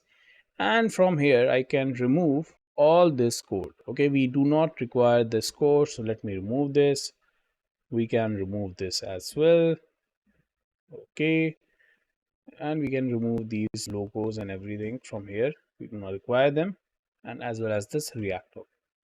and from here I can remove all this code. Okay, we do not require this code, so let me remove this. We can remove this as well. Okay, and we can remove these logos and everything from here. We do not require them, and as well as this reactor.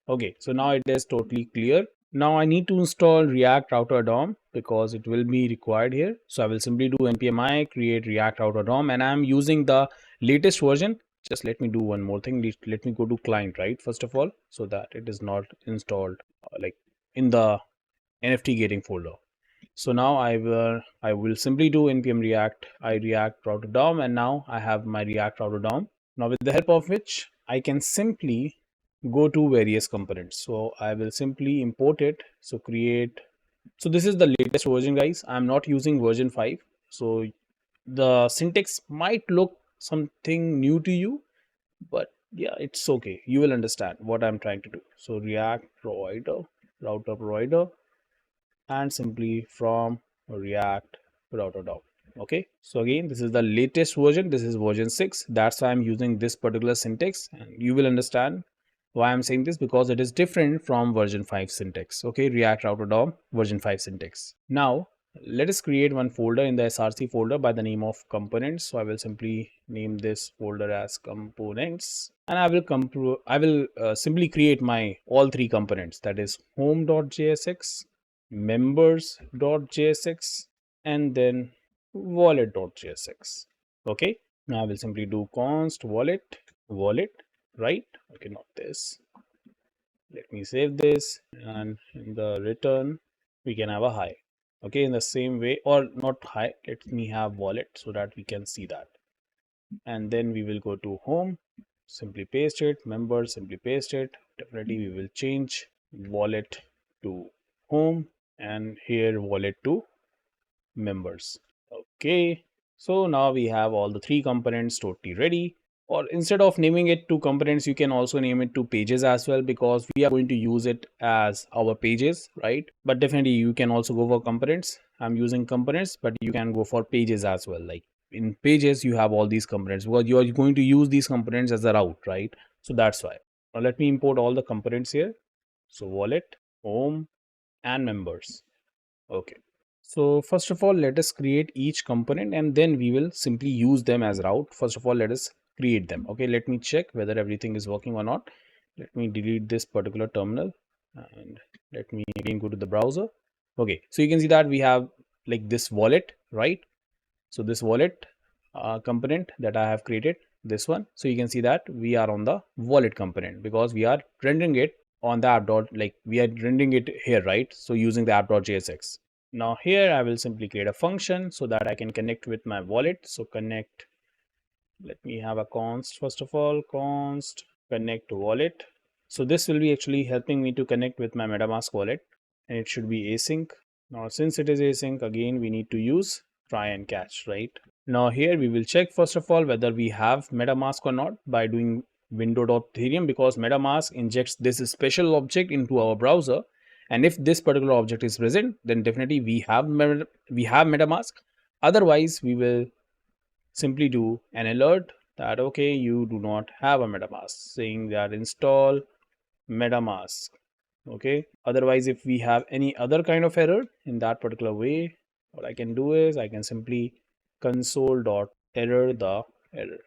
Okay, so now it is totally clear. Now I need to install React Router DOM because it will be required here. So I will simply do npm I create React Router DOM, and I'm using the latest version. Just let me do one more thing. Let me go to client, right? First of all, so that it is not installed like in the NFT Gating folder. So now I will simply do npm react router DOM, and now I have my React Router DOM. Now with the help of which I can simply go to various components. So I will simply import it. So create. So this is the latest version, guys. I'm not using version 5. So the syntax might look something new to you, but yeah, it's okay. You will understand what I'm trying to do. So React provider, router provider, and simply from React router DOM. Okay, so again, this is the latest version. This is version 6. That's why I'm using this particular syntax, and you will understand why I'm saying this, because it is different from version 5 syntax. Okay, React Router DOM version 5 syntax. Now let us create one folder in the src folder by the name of components. So I will simply name this folder as components, and I will simply create my all three components, that is home.jsx, members.jsx, and then wallet.jsx. Okay, now I will simply do const wallet, right? Okay, not this. Let me save this, and in the return we can have a hi. Okay, in the same way, or not hi, let me have wallet so that we can see that. And then we will go to home, simply paste it, members, simply paste it. Definitely we will change wallet to home, and here wallet to members. Okay, so now we have all the three components totally ready. Or instead of naming it to components, you can also name it to pages as well, because we are going to use it as our pages, right? But definitely you can also go for components. I'm using components, but you can go for pages as well. Like in pages you have all these components, because you are going to use these components as a route, right? So that's why. Now let me import all the components here. So wallet, home, and members. Okay, so first of all, let us create each component, and then we will simply use them as route. First of all, let us create them. Okay, let me check whether everything is working or not. Let me delete this particular terminal, and let me again go to the browser. Okay, so you can see that we have like this wallet, right? So this wallet component that I have created, this one. So you can see that we are on the wallet component because we are rendering it on the app dot, like we are rendering it here, right? So using the app.jsx. Now here I will simply create a function so that I can connect with my wallet. So connect, let me have a const, first of all, const connect wallet. So this will be actually helping me to connect with my MetaMask wallet, and it should be async. Now since it is async, again we need to use try and catch, right? Now here we will check first of all whether we have MetaMask or not by doing window.ethereum, because MetaMask injects this special object into our browser, and if this particular object is present, then definitely we have MetaMask. Otherwise, we will simply do an alert that okay, you do not have a MetaMask, saying that install MetaMask. Okay. Otherwise, if we have any other kind of error in that particular way, what I can do is I can simply console.error the error.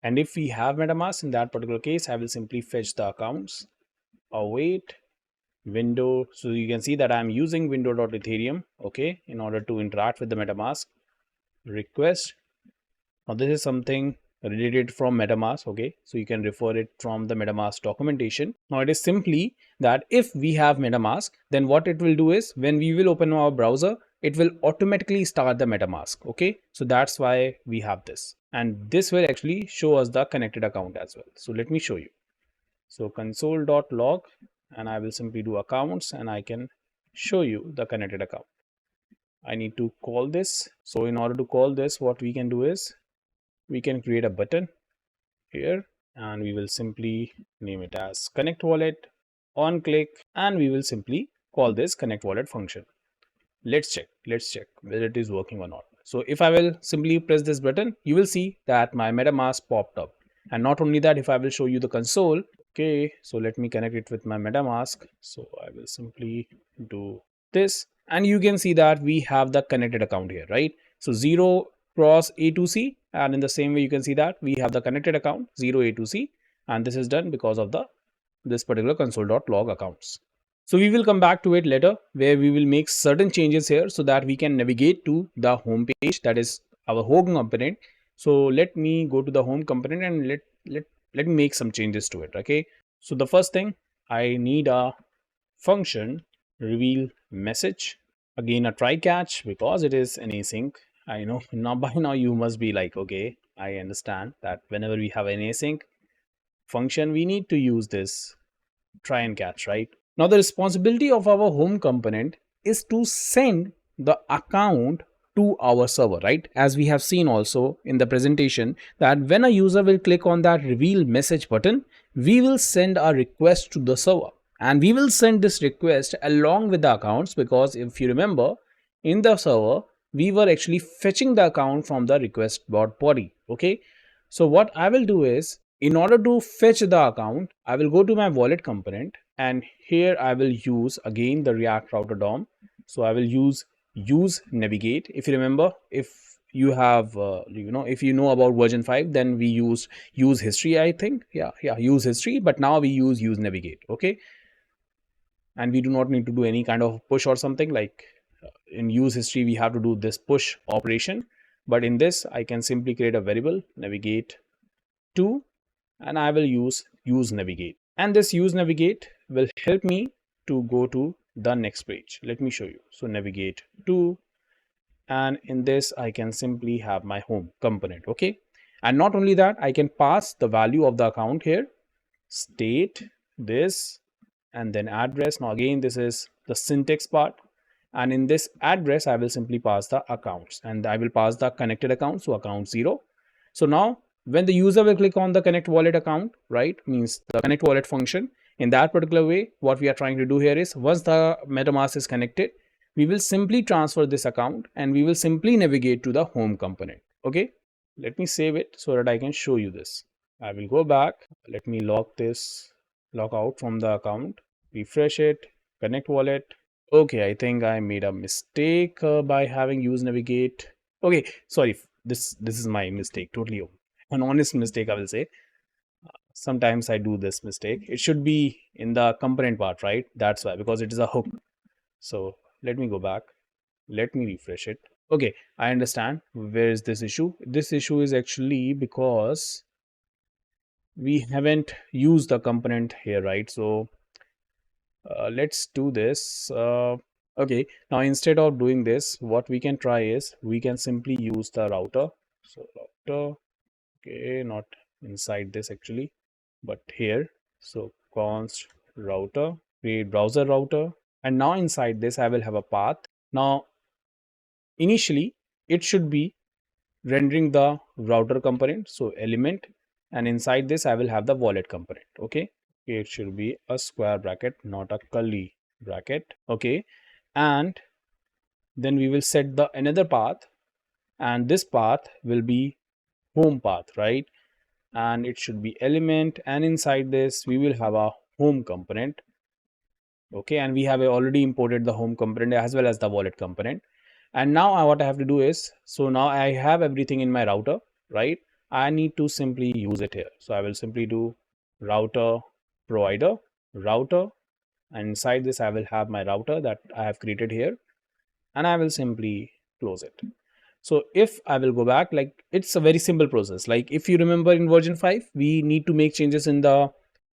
And if we have MetaMask in that particular case, I will simply fetch the accounts, await window. So you can see that I'm using window.ethereum, okay, in order to interact with the MetaMask request. Now this is something related from MetaMask, okay, so you can refer it from the MetaMask documentation. Now it is simply that if we have MetaMask, then what it will do is when we will open our browser, it will automatically start the MetaMask, okay. So that's why we have this, and this will actually show us the connected account as well. So let me show you. So console.log, and I will simply do accounts, and I can show you the connected account. I need to call this. So in order to call this, what we can do is we can create a button here, and we will simply name it as connect wallet. On click, and we will simply call this connect wallet function. Let's check whether it is working or not. So if I will simply press this button, you will see that my MetaMask popped up. And not only that, if I will show you the console, okay, so let me connect it with my MetaMask. So I will simply do this, and you can see that we have the connected account here, right? So 0 cross A2C, and in the same way you can see that we have the connected account 0 A2C, and this is done because of this particular console.log accounts. So we will come back to it later, where we will make certain changes here so that we can navigate to the home page, that is our home component. So let me go to the home component and let me make some changes to it. Okay. So the first thing, I need a function reveal message, again a try catch, because it is an async. I know now by now you must be like, okay, I understand that whenever we have an async function, we need to use this try and catch, right? Now the responsibility of our home component is to send the account to our server, right? As we have seen also in the presentation, that when a user will click on that reveal message button, we will send a request to the server, and we will send this request along with the accounts, because if you remember, in the server we were actually fetching the account from the request body. Okay, so what I will do is, in order to fetch the account, I will go to my wallet component, and here I will use again the React router DOM. So I will use navigate. If you remember, if you have if you know about version 5, then we use history, I think. Yeah, use history, but now we use navigate. Okay, and we do not need to do any kind of push or something like in use history we have to do this push operation, but in this I can simply create a variable navigate to, and I will use navigate, and this use navigate will help me to go to the next page. Let me show you. So navigate to, and in this I can simply have my home component. Okay, and not only that, I can pass the value of the account here, state this, and then address. Now again, this is the syntax part, and in this address I will simply pass the accounts, and I will pass the connected account, so account 0. So now when the user will click on the connect wallet account, right, means the connect wallet function, in that particular way, what we are trying to do here is, once the MetaMask is connected, we will simply transfer this account, and we will simply navigate to the home component. Okay, let me save it so that I can show you this. I will go back, let me log out from the account, refresh it, connect wallet. Okay, I think I made a mistake by having use navigate. Okay, sorry, this is my mistake, totally an honest mistake, I will say. Sometimes I do this mistake. It should be in the component part, right? That's why, because it is a hook. So let me go back, let me refresh it. Okay, I understand where is this issue. This issue is actually because we haven't used the component here, right? So let's do this. Okay, now instead of doing this, what we can try is we can simply use the router. So router, okay, not inside this actually, but here. So const router, create browser router, and now inside this I will have a path. Now initially it should be rendering the router component. So element, and inside this I will have the wallet component. Okay, it should be a square bracket, not a curly bracket. Okay, and then we will set the another path, and this path will be home path, right? And it should be element, and inside this we will have a home component. Okay, and we have already imported the home component as well as the wallet component. And now what I have to do is, so now I have everything in my router, right? I need to simply use it here. So I will simply do router provider router, and inside this I will have my router that I have created here, and I will simply close it. So if I will go back, like it's a very simple process. Like if you remember in version 5, we need to make changes in the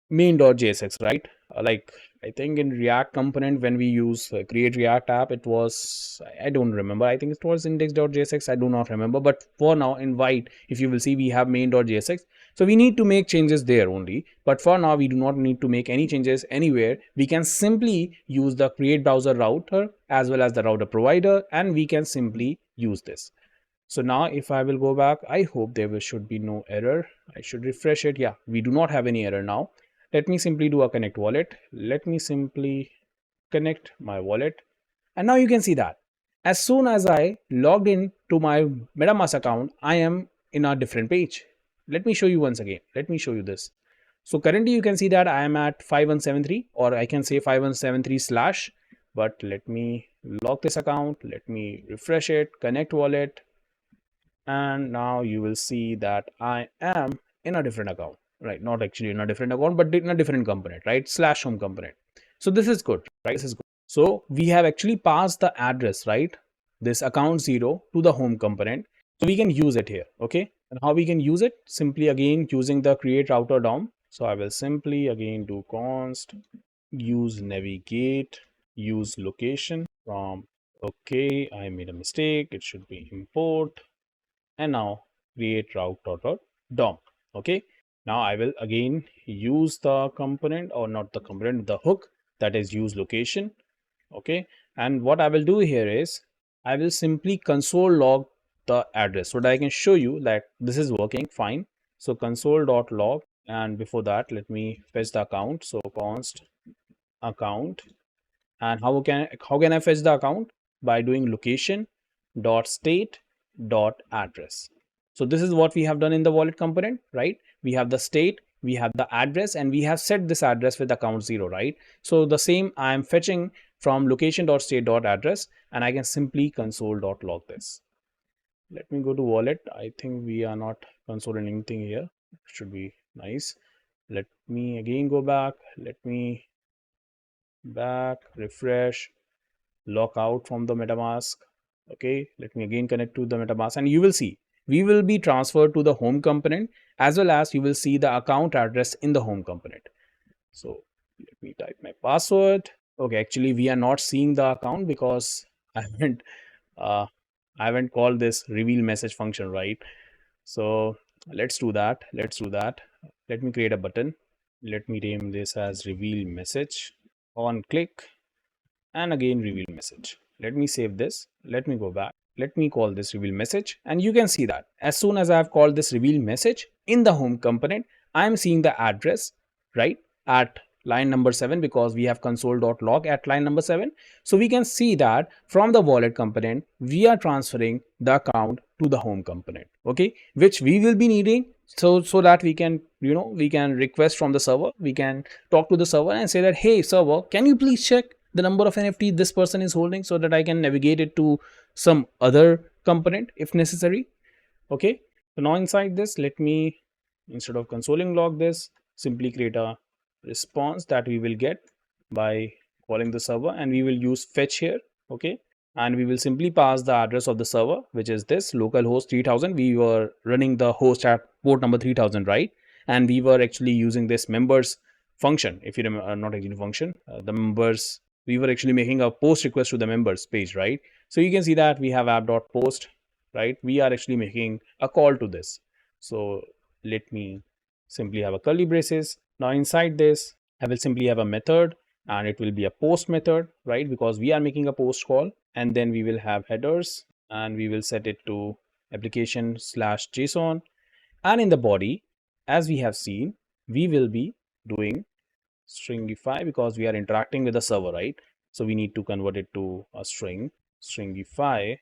main.jsx, right? Like I think in React component, when we use create React app, it was, I don't remember, I think it was index.jsx, I do not remember. But for now in white, if you will see, we have main.jsx, so we need to make changes there only. But for now we do not need to make any changes anywhere. We can simply use the create browser router as well as the router provider, and we can simply use this. So now if I will go back, I hope should be no error. I should refresh it. Yeah, we do not have any error now. Let me simply do a connect wallet. Let me simply connect my wallet. And now you can see that as soon as I logged in to my MetaMask account, I am in a different page. Let me show you once again. Let me show you this. So currently you can see that I am at 5173, or I can say 5173 slash, but let me lock this account. Let me refresh it, connect wallet. And now you will see that I am in a different account, right? Not actually in a different account, but in a different component, right? Slash home component. So this is good, right? This is good. So we have actually passed the address, right? This account 0 to the home component. So we can use it here. Okay. And how we can use it? Simply again using the create router DOM. So I will simply again do const use navigate use location from, okay, I made a mistake. It should be import, and now create route.dom. Okay, now I will again use the component, or not the component, the hook, that is use location. Okay, and what I will do here is I will simply console log the address so that I can show you that this is working fine. So console.log, and before that let me fetch the account. So const account, and how can I fetch the account? By doing location dot state dot address. So this is what we have done in the wallet component, right? We have the state, we have the address, and we have set this address with account 0, right? So the same I am fetching from location dot state dot address, and I can simply console dot log this. Let me go to wallet. I think we are not consoling anything here. It should be nice. Let me again go back. Let me back, refresh, lock out from the MetaMask. Okay, let me again connect to the MetaMask, and you will see we will be transferred to the home component, as well as you will see the account address in the home component. So let me type my password. Okay, actually we are not seeing the account because uh, I haven't called this reveal message function, right? So let's do that. Let me create a button. Let me name this as reveal message. On click, and again reveal message. Let me save this. Let me go back. Let me call this reveal message, and you can see that as soon as I have called this reveal message in the home component, I am seeing the address, right, at line number 7, because we have console.log at line number 7. So we can see that from the wallet component we are transferring the account to the home component, okay, which we will be needing so that we can, we can request from the server. We can talk to the server and say that, hey server, can you please check the number of NFT this person is holding, so that I can navigate it to some other component if necessary. Okay, so now inside this, let me, instead of consoling log this, simply create a response that we will get by calling the server, and we will use fetch here. Okay, and we will simply pass the address of the server, which is this localhost 3000. We were running the host at port number 3000, right? And we were actually using this members function. If you remember, not actually function, the members, we were actually making a post request to the members page, right? So you can see that we have app.post, right? We are actually making a call to this. So let me simply have a curly braces. Now inside this, I will simply have a method, and it will be a post method, right? Because we are making a post call, and then we will have headers. and we will set it to application/JSON. And in the body, as we have seen, we will be doing stringify because we are interacting with the server, right? So we need to convert it to a stringify.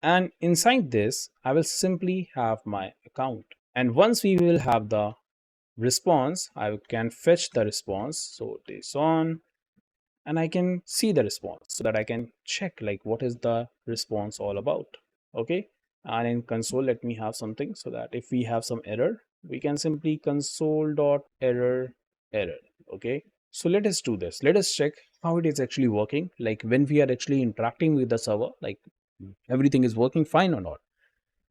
And inside this, I will simply have my account. And once we will have the response, I can fetch the response. So JSON, and I can see the response so that I can check like what is the response all about. Okay. And in console, let me have something so that if we have some error, we can simply console.error error. Okay. So let us do this. Let us check how it is actually working. Like when we are actually interacting with the server, like everything is working fine or not.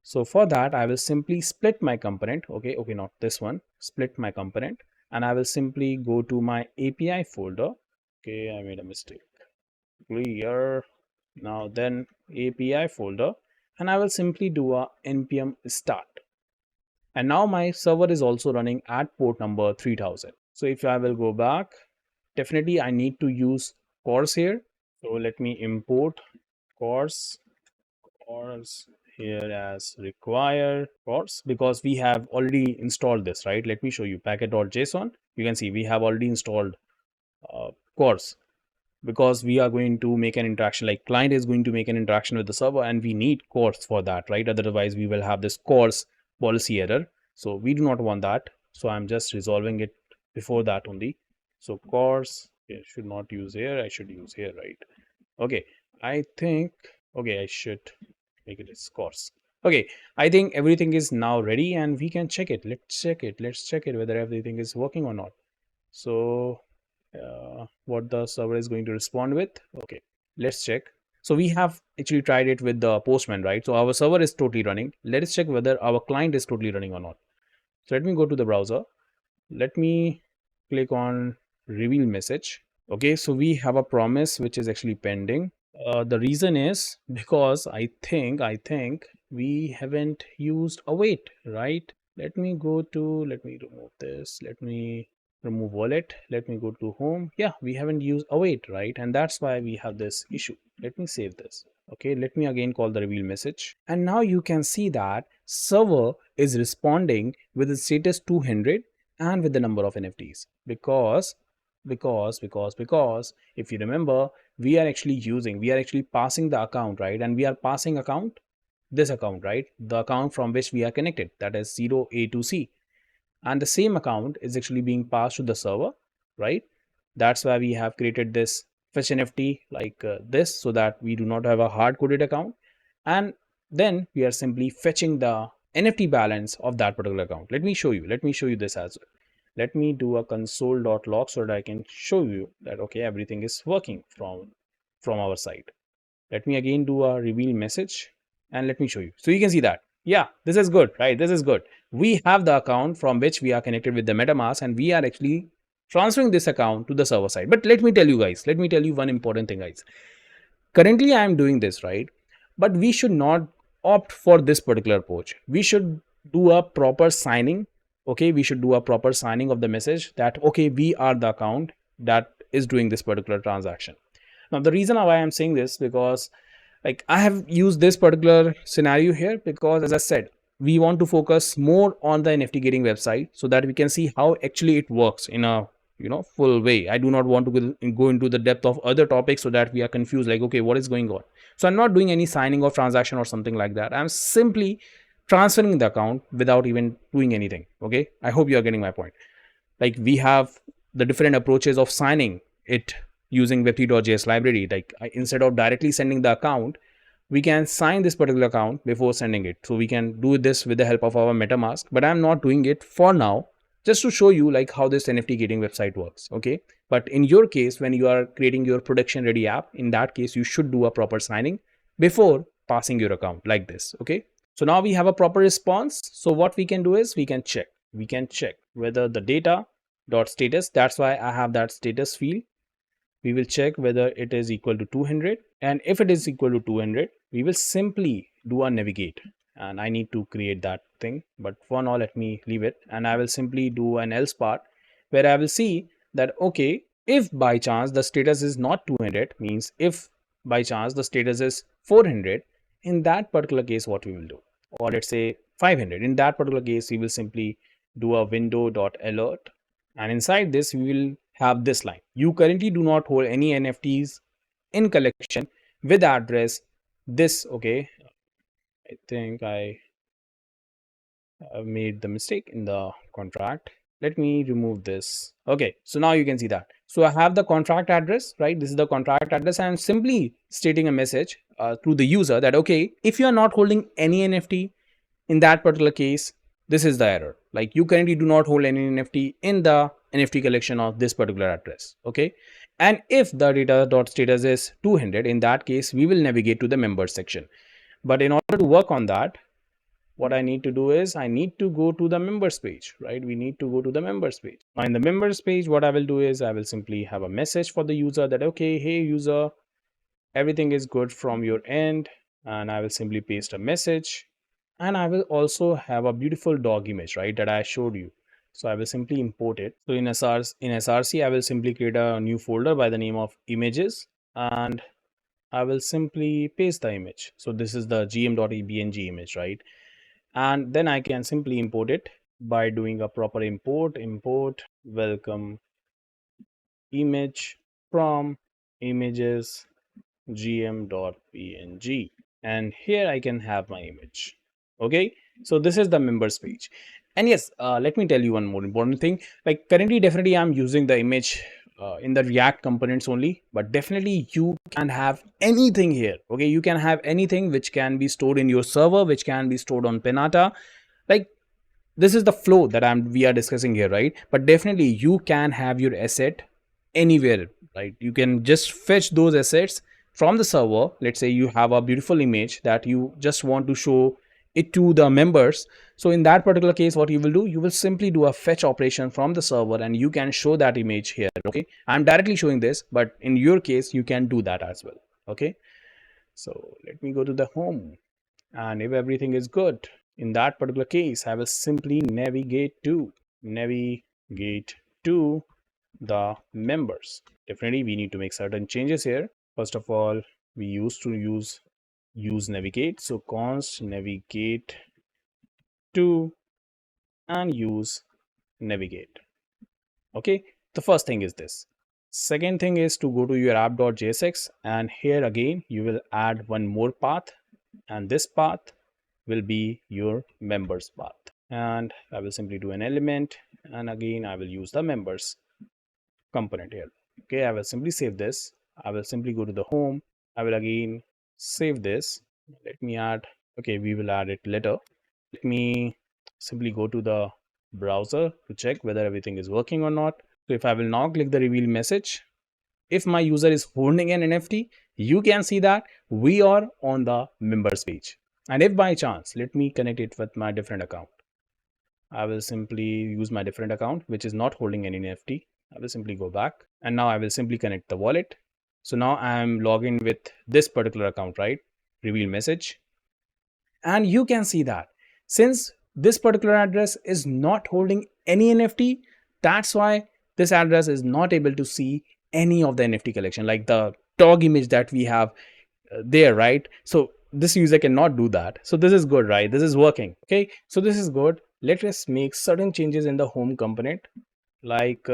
So for that, I will simply split my component. Okay, not this one. Split my component, and I will simply go to my API folder. Okay, I made a mistake. Clear. Now then API folder, and I will simply do a npm start. And now my server is also running at port number 3000. So if I will go back, definitely I need to use CORS here. So let me import CORS here as require CORS because we have already installed this, right? Let me show you packet.json. You can see we have already installed CORS because we are going to make an interaction, like client is going to make an interaction with the server, and we need CORS for that, right? Otherwise we will have this CORS policy error. So we do not want that. So I'm just resolving it before that only. So CORS, I should not use here, I should use here, right? Okay, I think, okay, I should make it as CORS. Okay, I think everything is now ready and we can check it. Let's check it whether everything is working or not. So what the server is going to respond with. Okay, let's check. So we have actually tried it with the postman, right? So our server is totally running. Let us check whether our client is totally running or not. So let me go to the browser. Let me click on reveal message. Okay, so we have a promise which is actually pending. The reason is because I think we haven't used await, right? Let me remove this. Let me remove wallet. Let me go to home. Yeah, we haven't used await, right? And that's why we have this issue. Let me save this. Okay, let me again call the reveal message. And now you can see that server is responding with the status 200 and with the number of NFTs because if you remember, we are actually passing the account, right? And we are passing this account, right? The account from which we are connected, that is 0A to C. And the same account is actually being passed to the server, right? That's why we have created this fetch NFT like this, so that we do not have a hard coded account. And then we are simply fetching the NFT balance of that particular account. Let me show you this as well. Let me do a console.log so that I can show you that okay, everything is working from our side. Let me again do a reveal message and let me show you. So you can see that, yeah, this is good, right? This is good. We have the account from which we are connected with the MetaMask, and we are actually transferring this account to the server side. But let me tell you one important thing, guys. Currently, I am doing this, right? But we should not opt for this particular approach. We should do a proper signing. Okay, we should do a proper signing of the message that okay, we are the account that is doing this particular transaction. Now, the reason why I'm saying this because like I have used this particular scenario here because as I said, we want to focus more on the NFT Gating website so that we can see how actually it works in a full way. I do not want to go into the depth of other topics so that we are confused like okay, what is going on. So I'm not doing any signing of transaction or something like that. I'm simply transferring the account without even doing anything. Okay, I hope you are getting my point. Like we have the different approaches of signing it using web3.js library. Like instead of directly sending the account, we can sign this particular account before sending it. So we can do this with the help of our MetaMask, but I'm not doing it for now, just to show you like how this NFT gating website works. Okay, but in your case, when you are creating your production ready app, in that case you should do a proper signing before passing your account like this. Okay, so now we have a proper response. So what we can do is we can check whether the data dot status, that's why I have that status field. We will check whether it is equal to 200, and if it is equal to 200, we will simply do a navigate, and I need to create that thing, but for now let me leave it, and I will simply do an else part where I will see that okay, if by chance the status is not 200, means if by chance the status is 400, in that particular case, what we will do, or let's say 500, in that particular case, we will simply do a window.alert. And inside this, we will have this line. You currently do not hold any NFTs in collection with address this. Okay, I think I have made the mistake in the contract. Let me remove this. Okay, so now you can see that. So I have the contract address, right? This is the contract address. I'm simply stating a message to the user that, okay, if you are not holding any NFT in that particular case, this is the error. Like, you currently do not hold any NFT in the NFT collection of this particular address. Okay. And if the data.status is 200, in that case, we will navigate to the members section. But in order to work on that, what I need to do is I need to go to the members page, right? We need to go to the members page. Now in the members page, what I will do is I will simply have a message for the user that, okay, hey user, everything is good from your end. And I will simply paste a message. And I will also have a beautiful dog image, right, that I showed you. So I will simply import it. So in SRC, I will simply create a new folder by the name of images, and I will simply paste the image. So this is the gm.ebng image, right? And then I can simply import it by doing a proper import welcome image from images gm.png, and here I can have my image. Okay, so this is the members page. And yes, let me tell you one more important thing. Like, currently definitely I'm using the image in the React components only, but definitely you can have anything here. Okay, you can have anything which can be stored in your server, which can be stored on Penata. Like, this is the flow that we are discussing here, right? But definitely you can have your asset anywhere, right? You can just fetch those assets from the server. Let's say you have a beautiful image that you just want to show it to the members. So in that particular case, what you will do, you will simply do a fetch operation from the server and you can show that image here. Okay, I'm directly showing this, but in your case you can do that as well. Okay, so let me go to the home, and if everything is good, in that particular case I will simply navigate to the members. Definitely we need to make certain changes here. First of all, we used to use navigate, so const navigate to and use navigate. Okay, the first thing is this. Second thing is to go to your app.jsx, and here again you will add one more path, and this path will be your members path. And I will simply do an element, and again I will use the members component here. Okay, I will simply save this. I will simply go to the home. I will again save this. Let me add, okay, we will add it later. Let me simply go to the browser to check whether everything is working or not. So if I will now click the reveal message, if my user is holding an NFT, you can see that we are on the members page. And if by chance, let me connect it with my different account. I will simply use my different account, which is not holding any NFT. I will simply go back, and now I will simply connect the wallet. So now I am logged in with this particular account, right? Reveal message. And you can see that since this particular address is not holding any NFT, that's why this address is not able to see any of the NFT collection, like the dog image that we have there, right? So this user cannot do that. So this is good, right? This is working. Okay, so this is good. Let us make certain changes in the home component. Like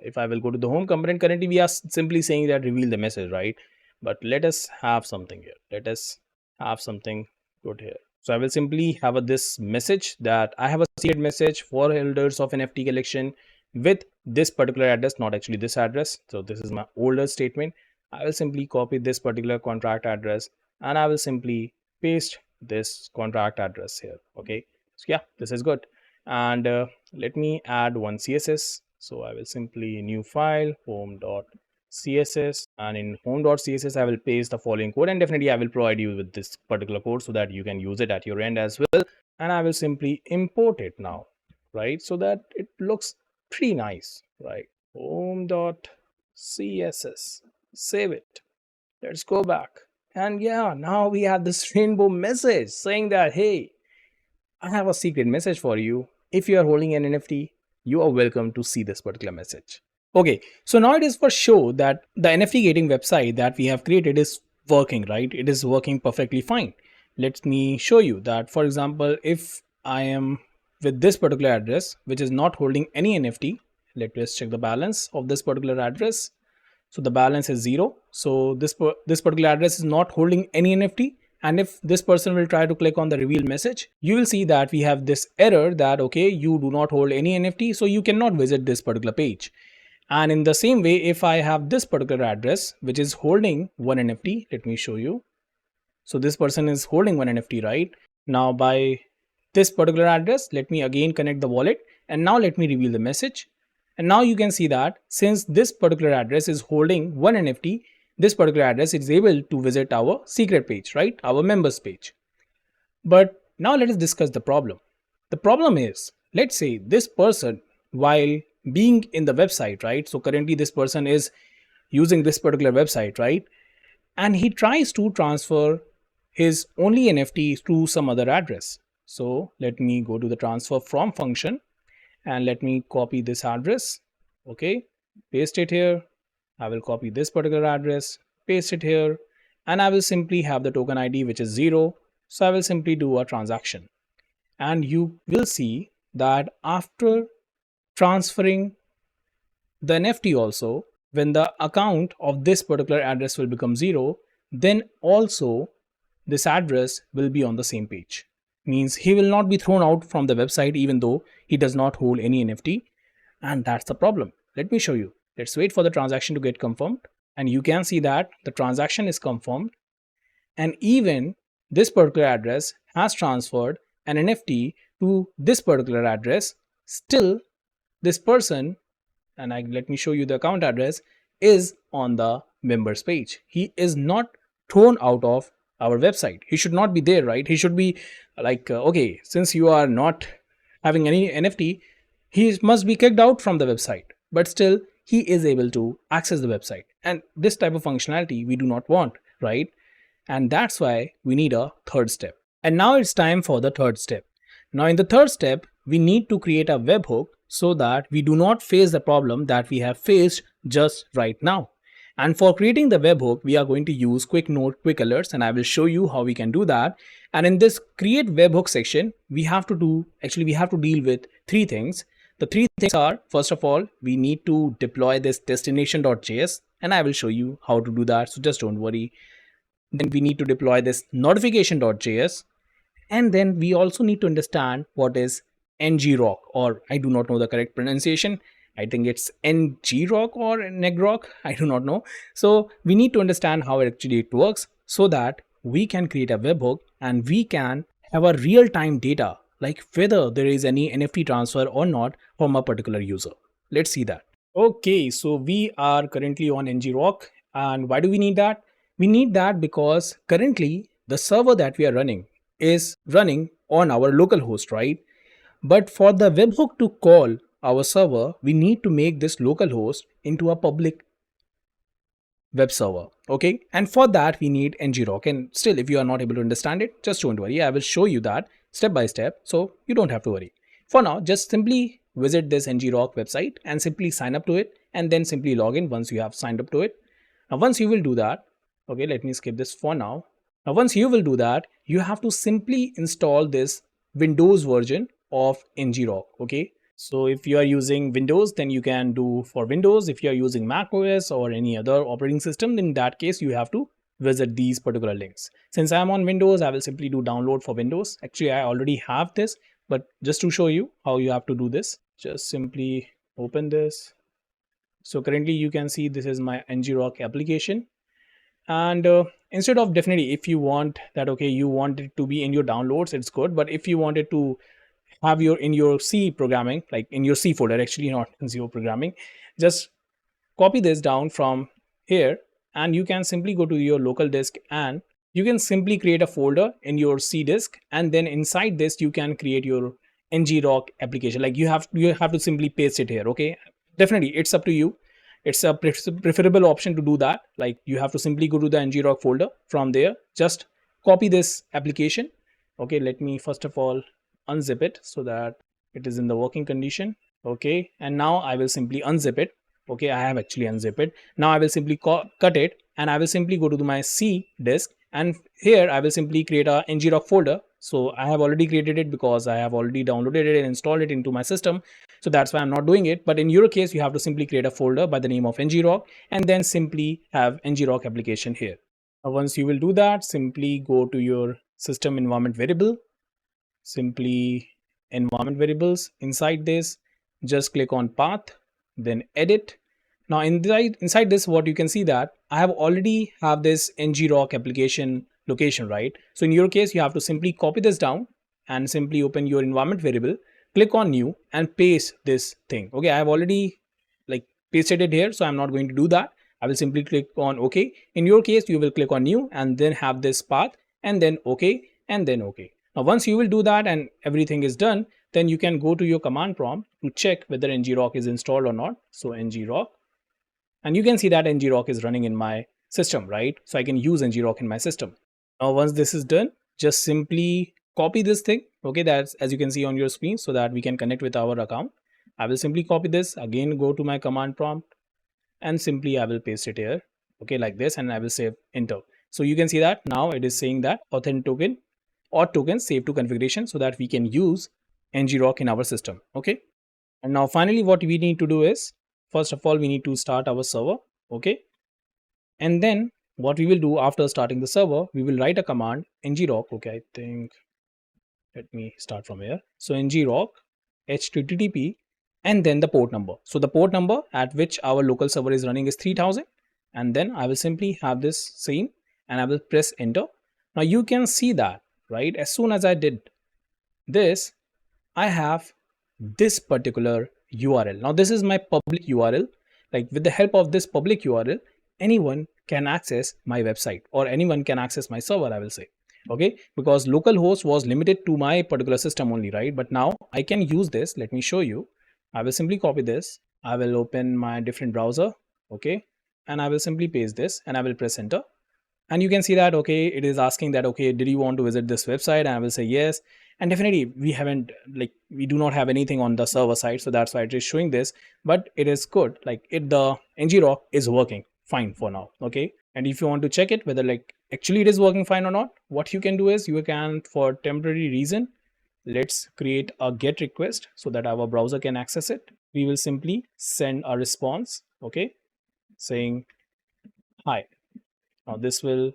if I will go to the home component, currently we are simply saying that reveal the message, right? But let us have something here. Let us have something good here. So I will simply have this message that I have a secret message for holders of NFT collection with this particular address, not actually this address. So this is my older statement. I will simply copy this particular contract address, and I will simply paste this contract address here. Okay, so yeah, this is good. And let me add one CSS. So I will simply new file home.css, and in home.css I will paste the following code, and definitely I will provide you with this particular code so that you can use it at your end as well. And I will simply import it now, right, so that it looks pretty nice, right? Home.css, save it. Let's go back, and yeah, now we have this rainbow message saying that, hey, I have a secret message for you. If you are holding an NFT, you are welcome to see this particular message. Okay, so now it is for sure that the NFT gating website that we have created is working, right? It is working perfectly fine. Let me show you that. For example, if I am with this particular address which is not holding any NFT, let us check the balance of this particular address. So the balance is 0. So this particular address is not holding any NFT. And if this person will try to click on the reveal message, you will see that we have this error that, okay, you do not hold any NFT, so you cannot visit this particular page. And in the same way, if I have this particular address which is holding one NFT, let me show you. So this person is holding one NFT, right? Now by this particular address, let me again connect the wallet, and now let me reveal the message. And now you can see that since this particular address is holding one NFT, this particular address is able to visit our secret page, right? Our members page. But now let us discuss the problem. The problem is, let's say this person, while being in the website, right? So currently this person is using this particular website, right? And he tries to transfer his only NFT to some other address. So let me go to the transfer from function and let me copy this address. Okay, paste it here. I will copy this particular address, paste it here, and I will simply have the token ID which is 0. So I will simply do a transaction. And you will see that after transferring the NFT also, when the account of this particular address will become 0, then also this address will be on the same page. Means he will not be thrown out from the website even though he does not hold any NFT. And that's the problem. Let me show you. Let's wait for the transaction to get confirmed. And you can see that the transaction is confirmed. And even this particular address has transferred an NFT to this particular address. Still, this person, and let me show you the account address, is on the members page. He is not thrown out of our website. He should not be there, right? He should be like, okay, since you are not having any NFT, he must be kicked out from the website. But still, he is able to access the website. And this type of functionality we do not want, right? And that's why we need a third step. And now it's time for the third step. Now in the third step, we need to create a webhook so that we do not face the problem that we have faced just right now. And for creating the webhook, we are going to use QuickNode QuickAlerts, and I will show you how we can do that. And in this create webhook section, we have to deal with three things. The three things are, first of all, we need to deploy this destination.js, and I will show you how to do that. So just don't worry. Then we need to deploy this notification.js. And then we also need to understand what is ngrok, or I do not know the correct pronunciation. I think it's ngrok or negrok. I do not know. So we need to understand how actually it works so that we can create a webhook and we can have a real-time data, like whether there is any NFT transfer or not from a particular user. Let's see that. Okay, so we are currently on ngrok. And why do we need that? We need that because currently the server that we are running is running on our local host, right? But for the webhook to call our server, we need to make this local host into a public web server. Okay, and for that we need ngrok. And still, if you are not able to understand it, just don't worry. I will show you that step by step, so you don't have to worry. For now, just simply visit this ngrok website and simply sign up to it, and then simply log in once you have signed up to it. Now once you will do that, okay, let me skip this for now. Now once you will do that, you have to simply install this Windows version of ngrok. Okay, so if you are using Windows, then you can do for Windows. If you are using Mac OS or any other operating system, then in that case you have to visit these particular links. Since I am on Windows, I will simply do download for Windows. Actually, I already have this, but just to show you how you have to do this, just simply open this. So currently you can see this is my ngrok application. And instead of, definitely, if you want that, okay, you want it to be in your downloads, it's good. But if you wanted to have in your C programming, like in your C folder, actually not in zero programming, just copy this down from here, and you can simply go to your local disk and you can simply create a folder in your C disk, and then inside this you can create your ngrok application. Like you have to simply paste it here. Okay, definitely it's up to you. It's a preferable option to do that. Like you have to simply go to the ngrok folder. From there, just copy this application. Okay, let me first of all unzip it so that it is in the working condition. Okay, and now I will simply unzip it. Okay, I have actually unzipped it. Now I will simply cut it, and I will simply go to my C disk, And here I will simply create a ngrok folder. So I have already created it because I have already downloaded it and installed it into my system. So that's why I'm not doing it. But in your case, you have to simply create a folder by the name of ngrok and then simply have ngrok application here. Now, once you will do that, simply go to your system environment variable, simply environment variables. Inside this, just click on path, then edit. Now inside this, what you can see that I have already have this ngrok application location, right? So in your case, you have to simply copy this down and simply open your environment variable, click on new and paste this thing. Okay, I have already like pasted it here, so I'm not going to do that. I will simply click on OK. In your case, you will click on new and then have this path and then OK and then OK. Now, once you will do that and everything is done, then you can go to your command prompt to check whether ngrok is installed or not. So ngrok, and you can see that ngrok is running in my system, right? So I can use ngrok in my system. Now, once this is done, just simply copy this thing. Okay, that's as you can see on your screen, so that we can connect with our account. I will simply copy this again, go to my command prompt and simply I will paste it here. Okay, like this, and I will say enter. So you can see that now it is saying that authentic token or token save to configuration, so that we can use ngrok in our system. Okay, and now finally what we need to do is, first of all, we need to start our server. Okay, and then what we will do after starting the server, we will write a command ngrok. Okay, I think let me start from here. So ngrok http and then the port number. So the port number at which our local server is running is 3000, and then I will simply have this same and I will press enter. Now you can see that, right, as soon as I did this, I have this particular URL. Now this is my public URL. Like with the help of this public URL, anyone can access my website or anyone can access my server, I will say. Okay, because localhost was limited to my particular system only, right? But now I can use this. Let me show you. I will simply copy this. I will open my different browser. Okay, and I will simply paste this and I will press enter. And you can see that, okay, it is asking that, okay, did you want to visit this website? And I will say yes. And definitely we haven't, like, we do not have anything on the server side, so that's why it is showing this. But it is good, like the ngrok is working fine for now. Okay, and if you want to check it whether like actually it is working fine or not, what you can do is, you can, for temporary reason, let's create a get request so that our browser can access it. We will simply send a response, okay, saying hi. Now this will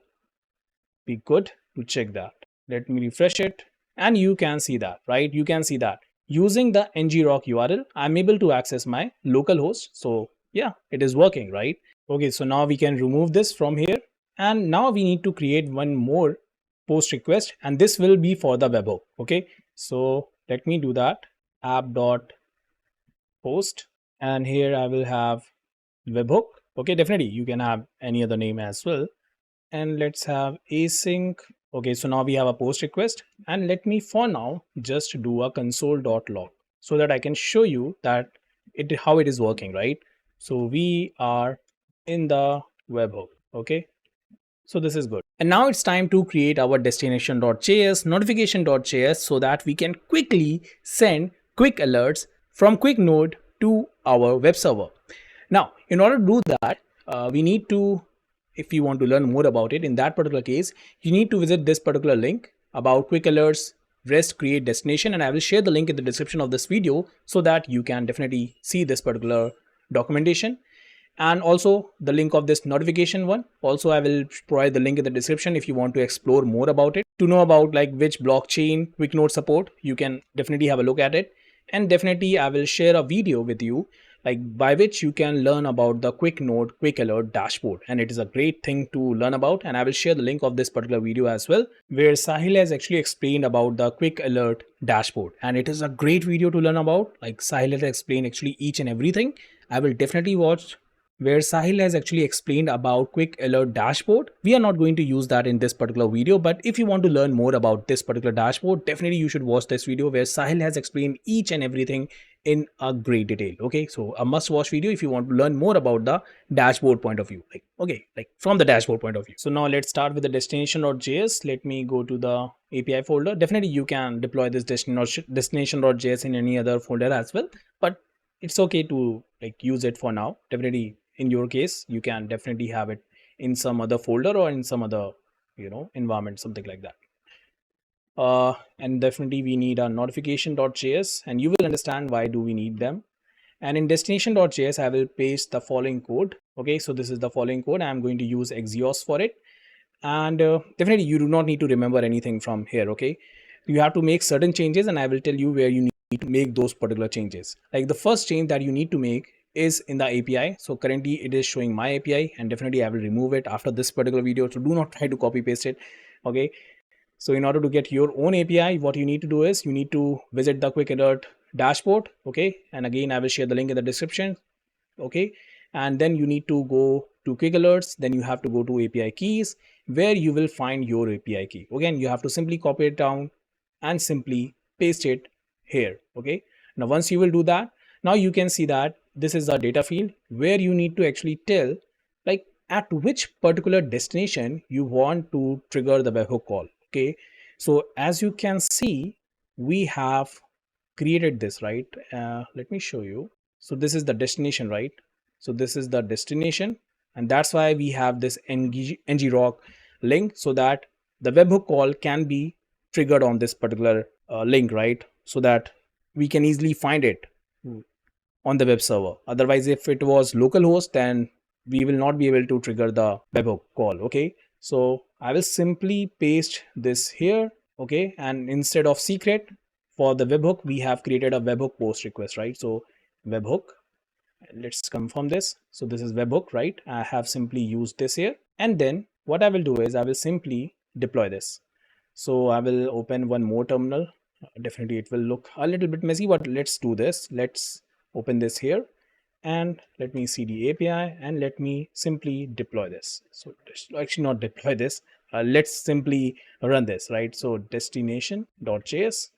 be good to check that. Let me refresh it and you can see that, right? You can see that using the ngrok URL, I'm able to access my local host. So yeah, it is working, right? Okay, so now we can remove this from here. And now we need to create one more post request, and this will be for the webhook. Okay, so let me do that. App.post, and here I will have webhook. Okay, definitely you can have any other name as well. And let's have async. Okay, so now we have a post request, and let me for now just do a console.log so that I can show you that how it is working, right? So we are in the webhook. Okay, so this is good. And now it's time to create our destination.js, notification.js, so that we can quickly send quick alerts from QuickNode to our web server. Now, in order to do that, we need to, if you want to learn more about it, in that particular case, you need to visit this particular link about quick alerts REST create destination, and I will share the link in the description of this video so that you can definitely see this particular documentation. And also the link of this notification one, also I will provide the link in the description if you want to explore more about it. To know about like which blockchain QuickNode support, you can definitely have a look at it. And definitely I will share a video with you, like by which you can learn about the QuickNode QuickAlert dashboard, and it is a great thing to learn about. And I will share the link of this particular video as well, where Sahil has actually explained about the QuickAlert dashboard, and it is a great video to learn about. Like Sahil has explained actually each and everything. I will definitely watch where Sahil has actually explained about QuickAlert dashboard. We are not going to use that in this particular video, but if you want to learn more about this particular dashboard, definitely you should watch this video where Sahil has explained each and everything in a great detail. Okay, so a must watch video if you want to learn more about the dashboard point of view, like from the dashboard point of view. So now let's start with the destination.js. Let me go to the API folder. Definitely you can deploy this destination.js in any other folder as well, but it's okay to like use it for now. Definitely in your case, you can definitely have it in some other folder or in some other environment, something like that. And definitely we need a notification.js, and you will understand why do we need them. And in destination.js, I will paste the following code. Okay, so this is the following code. I'm going to use Axios for it. And definitely you do not need to remember anything from here. Okay, you have to make certain changes, and I will tell you where you need to make those particular changes. Like the first change that you need to make is in the API. So currently it is showing my API, and definitely I will remove it after this particular video. So do not try to copy paste it. Okay, so in order to get your own API, what you need to do is you need to visit the QuickAlert dashboard. Okay, and again I will share the link in the description. Okay, and then you need to go to QuickAlerts. Then you have to go to API keys, where you will find your API key. Again, you have to simply copy it down and simply paste it here. Okay, now once you will do that, now you can see that this is a data field where you need to actually tell like at which particular destination you want to trigger the webhook call. Okay, so as you can see, we have created this, right? Let me show you. So this is the destination, right? So this is the destination, and that's why we have this ng-rock link, so that the webhook call can be triggered on this particular link, right? So that we can easily find it on the web server. Otherwise, if it was localhost, then we will not be able to trigger the webhook call. Okay, so I will simply paste this here. Okay, and instead of secret, for the webhook, we have created a webhook post request, right? So webhook, let's confirm this. So this is webhook, right? I have simply used this here, and then what I will do is I will simply deploy this. So I will open one more terminal. Definitely it will look a little bit messy, but let's do this. Let's open this here, and let me see the API, and let me simply deploy this. So actually not deploy this. Let's simply run this, right? So destination.js.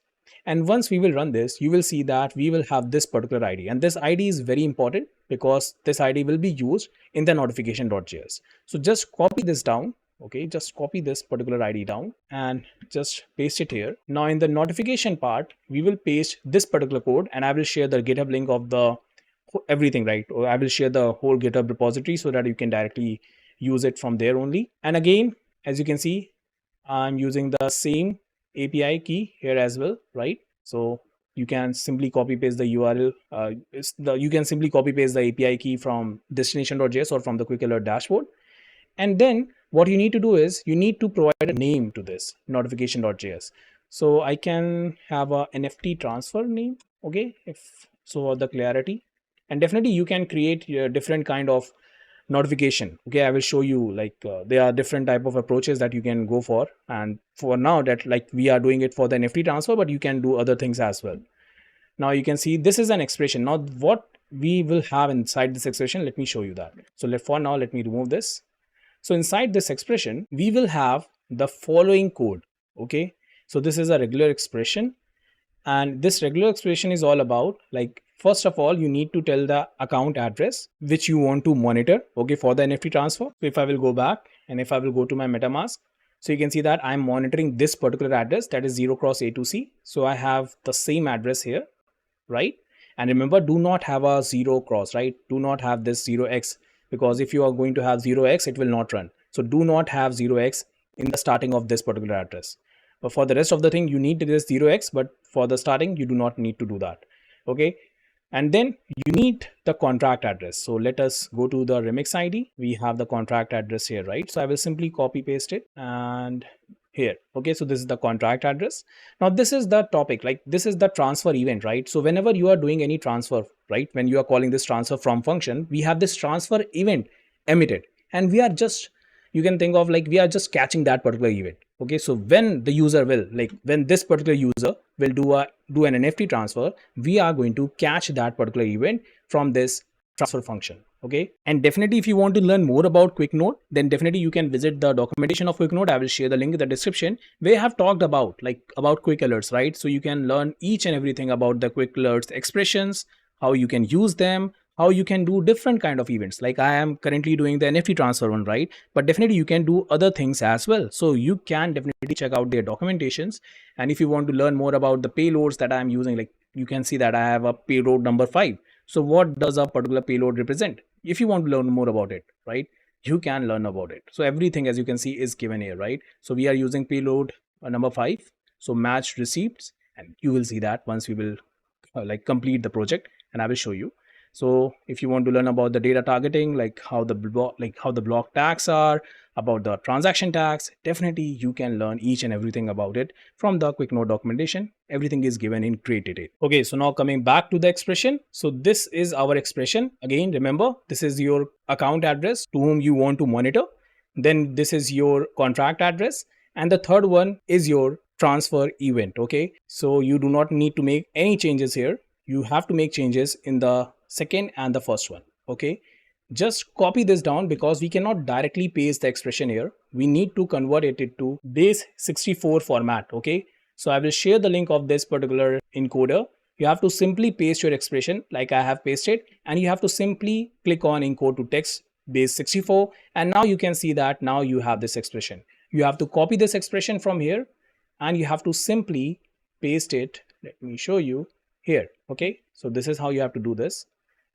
And once we will run this, you will see that we will have this particular ID, and this ID is very important because this ID will be used in the notification.js. So just copy this down. Okay, just copy this particular ID down and just paste it here. Now in the notification part, we will paste this particular code, and I will share the GitHub link of the everything, right? Or I will share the whole GitHub repository so that you can directly use it from there only. And again, as you can see, I'm using the same API key here as well, right? So you can simply copy paste the URL. You can simply copy paste the API key from destination.js or from the QuickAlert dashboard. And then what you need to do is you need to provide a name to this notification.js. So I can have a NFT transfer name. Okay, if so, for the clarity, and definitely you can create a different kind of notification. Okay, I will show you like there are different type of approaches that you can go for, and for now that like we are doing it for the NFT transfer, but you can do other things as well. Now you can see this is an expression. Now what we will have inside this expression, let me show you that. So for now, let me remove this. So inside this expression, we will have the following code. Okay, so this is a regular expression, and this regular expression is all about like, first of all, you need to tell the account address which you want to monitor, okay, for the NFT transfer. So if I will go back and if I will go to my MetaMask, so you can see that I'm monitoring this particular address, that is 0 cross A2C. So I have the same address here, right? And remember, do not have a 0 cross, right? Do not have this 0x, because if you are going to have 0x, it will not run. So do not have 0x in the starting of this particular address. But for the rest of the thing, you need this 0x, but for the starting, you do not need to do that. Okay. And then you need the contract address. So let us go to the remix ID. We have the contract address here, right? So I will simply copy paste it and here. Okay, so this is the contract address. Now this is the topic, like this is the transfer event, right? So whenever you are doing any transfer, right, when you are calling this transfer from function, we have this transfer event emitted, and we are just, you can think of like we are just catching that particular event. Okay, so when the user will, like when this particular user will do an NFT transfer, we are going to catch that particular event from this transfer function. Okay, and definitely if you want to learn more about QuickNode, then definitely you can visit the documentation of QuickNode. I will share the link in the description, where I have talked about about QuickAlerts, right? So you can learn each and everything about the QuickAlerts expressions, how you can use them, how you can do different kind of events. Like I am currently doing the NFT transfer one, right? But definitely you can do other things as well. So you can definitely check out their documentations. And if you want to learn more about the payloads that I'm using, like you can see that I have a payload number 5. So what does a particular payload represent? If you want to learn more about it, right? you can learn about it. So everything, as you can see, is given here, right? So we are using payload number 5. So match receipts, and you will see that once we will like complete the project, and I will show you. So if you want to learn about the data targeting, like how the block tags are, about the transaction tags, definitely you can learn each and everything about it from the QuickNode documentation. Everything is given in great detail. Okay, so now coming back to the expression. So this is our expression. Again, remember, this is your account address to whom you want to monitor. Then this is your contract address, and the third one is your transfer event. Okay, so you do not need to make any changes here. You have to make changes in the second and the first one. Okay, just copy this down because we cannot directly paste the expression here. We need to convert it to base 64 format. Okay, so I will share the link of this particular encoder. You have to simply paste your expression like I have pasted, and you have to simply click on encode to text base 64, and now you can see that now you have this expression. You have to copy this expression from here, and you have to simply paste it. Let me show you here. Okay, so this is how you have to do this.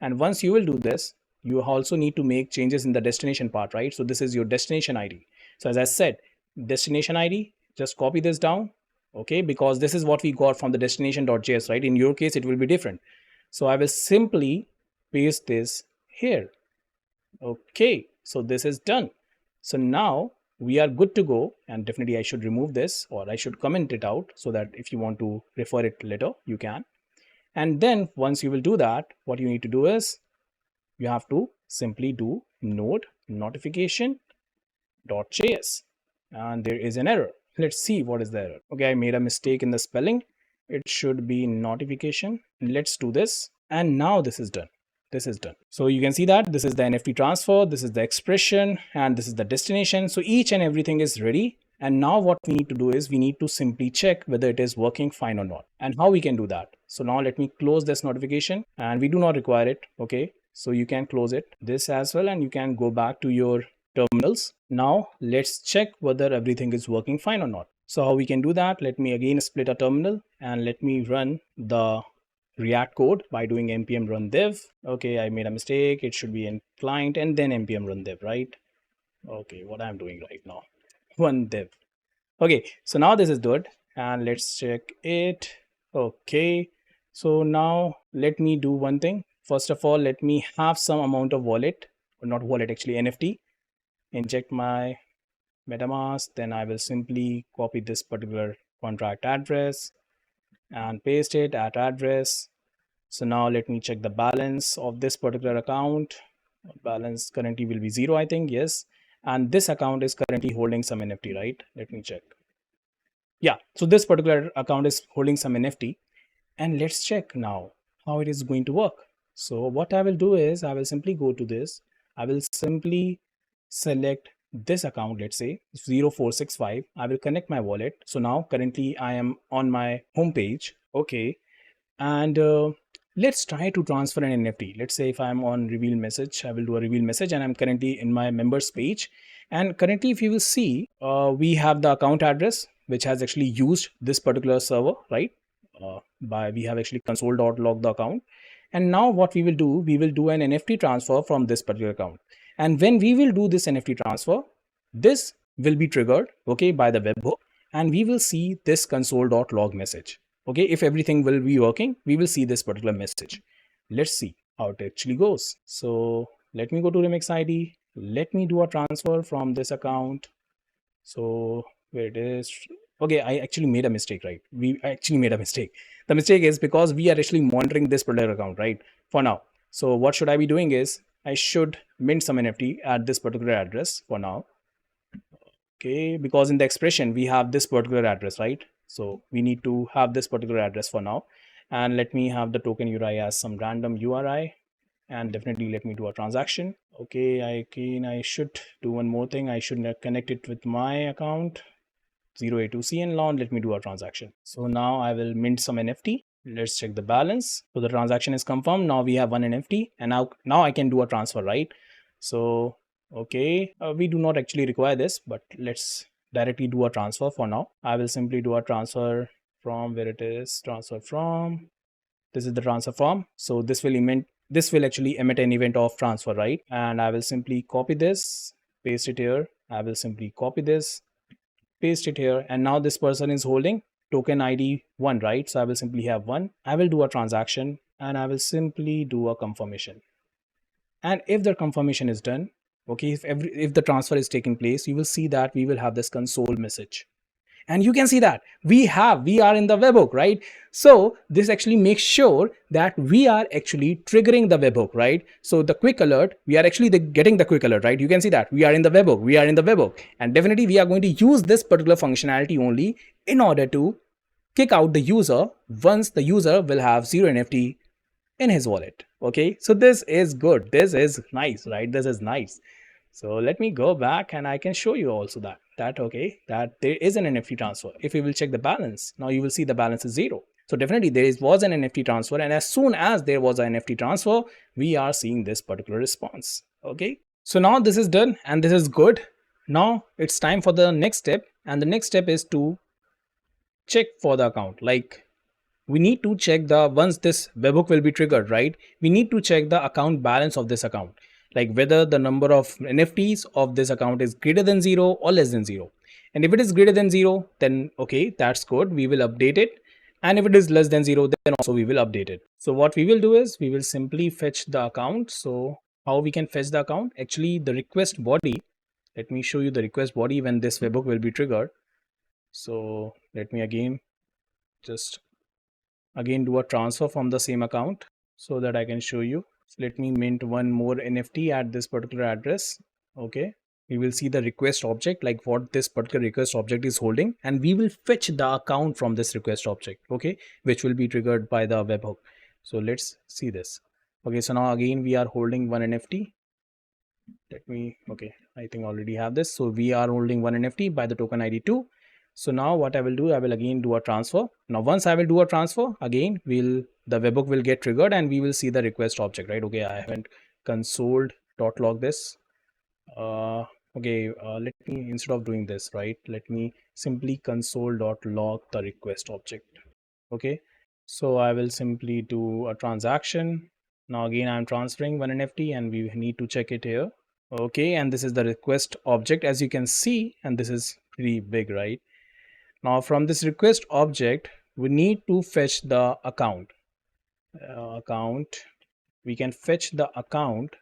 And once you will do this, you also need to make changes in the destination part, right? So this is your destination ID. So as I said, destination ID, just copy this down. Okay, because this is what we got from the destination.js, right? In your case, it will be different. So I will simply paste this here. Okay, so this is done. So now we are good to go, and definitely I should remove this, or I should comment it out so that if you want to refer it later, you can. And then once you will do that, what you need to do is you have to simply do node notification.js, and there is an error. Let's see what is the error. Okay, I made a mistake in the spelling. It should be notification. Let's do this, and now this is done. This is done. So you can see that this is the NFT transfer, this is the expression, and this is the destination. So each and everything is ready. And now what we need to do is we need to simply check whether it is working fine or not, and how we can do that. So now let me close this notification, and we do not require it. Okay, so you can close it, this as well, and you can go back to your terminals. Now let's check whether everything is working fine or not. So how we can do that? Let me again split a terminal, and let me run the React code by doing npm run dev. Okay, I made a mistake. It should be in client and then npm run dev, right? Okay, what I'm doing right now, one dev. Okay, so now this is good, and let's check it. Okay, so now let me do one thing. First of all, let me have some amount of wallet, or not wallet, actually NFT. Inject my MetaMask, then I will simply copy this particular contract address and paste it at address. So now let me check the balance of this particular account. Balance currently will be 0, I think. Yes, and this account is currently holding some NFT, right? Let me check. Yeah, so this particular account is holding some NFT, and let's check now how it is going to work. So what I will do is I will simply go to this. I will simply select this account, let's say 0465. I will connect my wallet. So now currently I am on my home page. Okay, and let's try to transfer an NFT. Let's say if I'm on reveal message, I will do a reveal message, and I'm currently in my members page. And currently, if you will see, we have the account address which has actually used this particular server, right? We have actually console.log the account. And now what we will do an NFT transfer from this particular account. And when we will do this NFT transfer, this will be triggered, okay, by the webhook, and we will see this console.log message. Okay, if everything will be working, we will see this particular message. Let's see how it actually goes. So let me go to remix ID. Let me do a transfer from this account. So where it is. Okay, I actually made a mistake, right? We actually made a mistake. The mistake is because we are actually monitoring this particular account, right? For now. So what should I be doing is I should mint some NFT at this particular address for now. Okay, because in the expression we have this particular address, right? So we need to have this particular address for now. And let me have the token URI as some random URI, and definitely let me do a transaction. Okay, I should do one more thing. I should connect it with my account 0A2CN lawn. Let me do a transaction. So now I will mint some NFT. Let's check the balance. So the transaction is confirmed. Now we have one NFT, and now I can do a transfer, right? So okay, we do not actually require this, but let's directly do a transfer for now. I will simply do a transfer from where it is. Transfer from. This is the transfer form. So this will this will actually emit an event of transfer, right? And I will simply copy this, paste it here. I will simply copy this, paste it here, and now this person is holding token ID 1, right? So I will simply have 1. I will do a transaction and I will simply do a confirmation. And if the confirmation is done, okay, if the transfer is taking place, you will see that we will have this console message. And you can see that we are in the webhook, right? So this actually makes sure that we are actually triggering the webhook, right? So the quick alert, we are actually getting the quick alert, right? You can see that we are in the webhook, and definitely we are going to use this particular functionality only in order to kick out the user once the user will have 0 NFT in his wallet. Okay, so this is good, this is nice, right? This is nice. So let me go back and I can show you also that okay, that there is an NFT transfer. If you will check the balance, now you will see the balance is 0. So definitely was an NFT transfer, and as soon as there was an NFT transfer, we are seeing this particular response. Okay, so now this is done and this is good. Now it's time for the next step, and the next step is to check for the account. Like, we need to check the once this webhook will be triggered, right? We need to check the account balance of this account, like whether the number of NFTs of this account is greater than 0 or less than 0. And if it is greater than 0, then okay, that's good, we will update it. And if it is less than 0, then also we will update it. So what we will do is we will simply fetch the account. So how we can fetch the account? Actually, the request body, let me show you the request body when this webhook will be triggered. So let me again do a transfer from the same account so that I can show you. So let me mint one more NFT at this particular address. Okay, we will see the request object, like what this particular request object is holding, and we will fetch the account from this request object, okay, which will be triggered by the webhook. So let's see this. Okay, so now again we are holding one NFT. Okay, I think I already have this. So we are holding one NFT by the token ID 2. So now what I will do, I will again do a transfer. Now once I will do a transfer, again the webhook will get triggered and we will see the request object, right? Okay, I haven't console.log this. Let me, instead of doing this, right, let me simply console.log the request object. Okay, so I will simply do a transaction. Now again I'm transferring one NFT and we need to check it here. Okay, and this is the request object, as you can see, and this is pretty big, right? Now from this request object, we need to fetch the account. We can fetch the account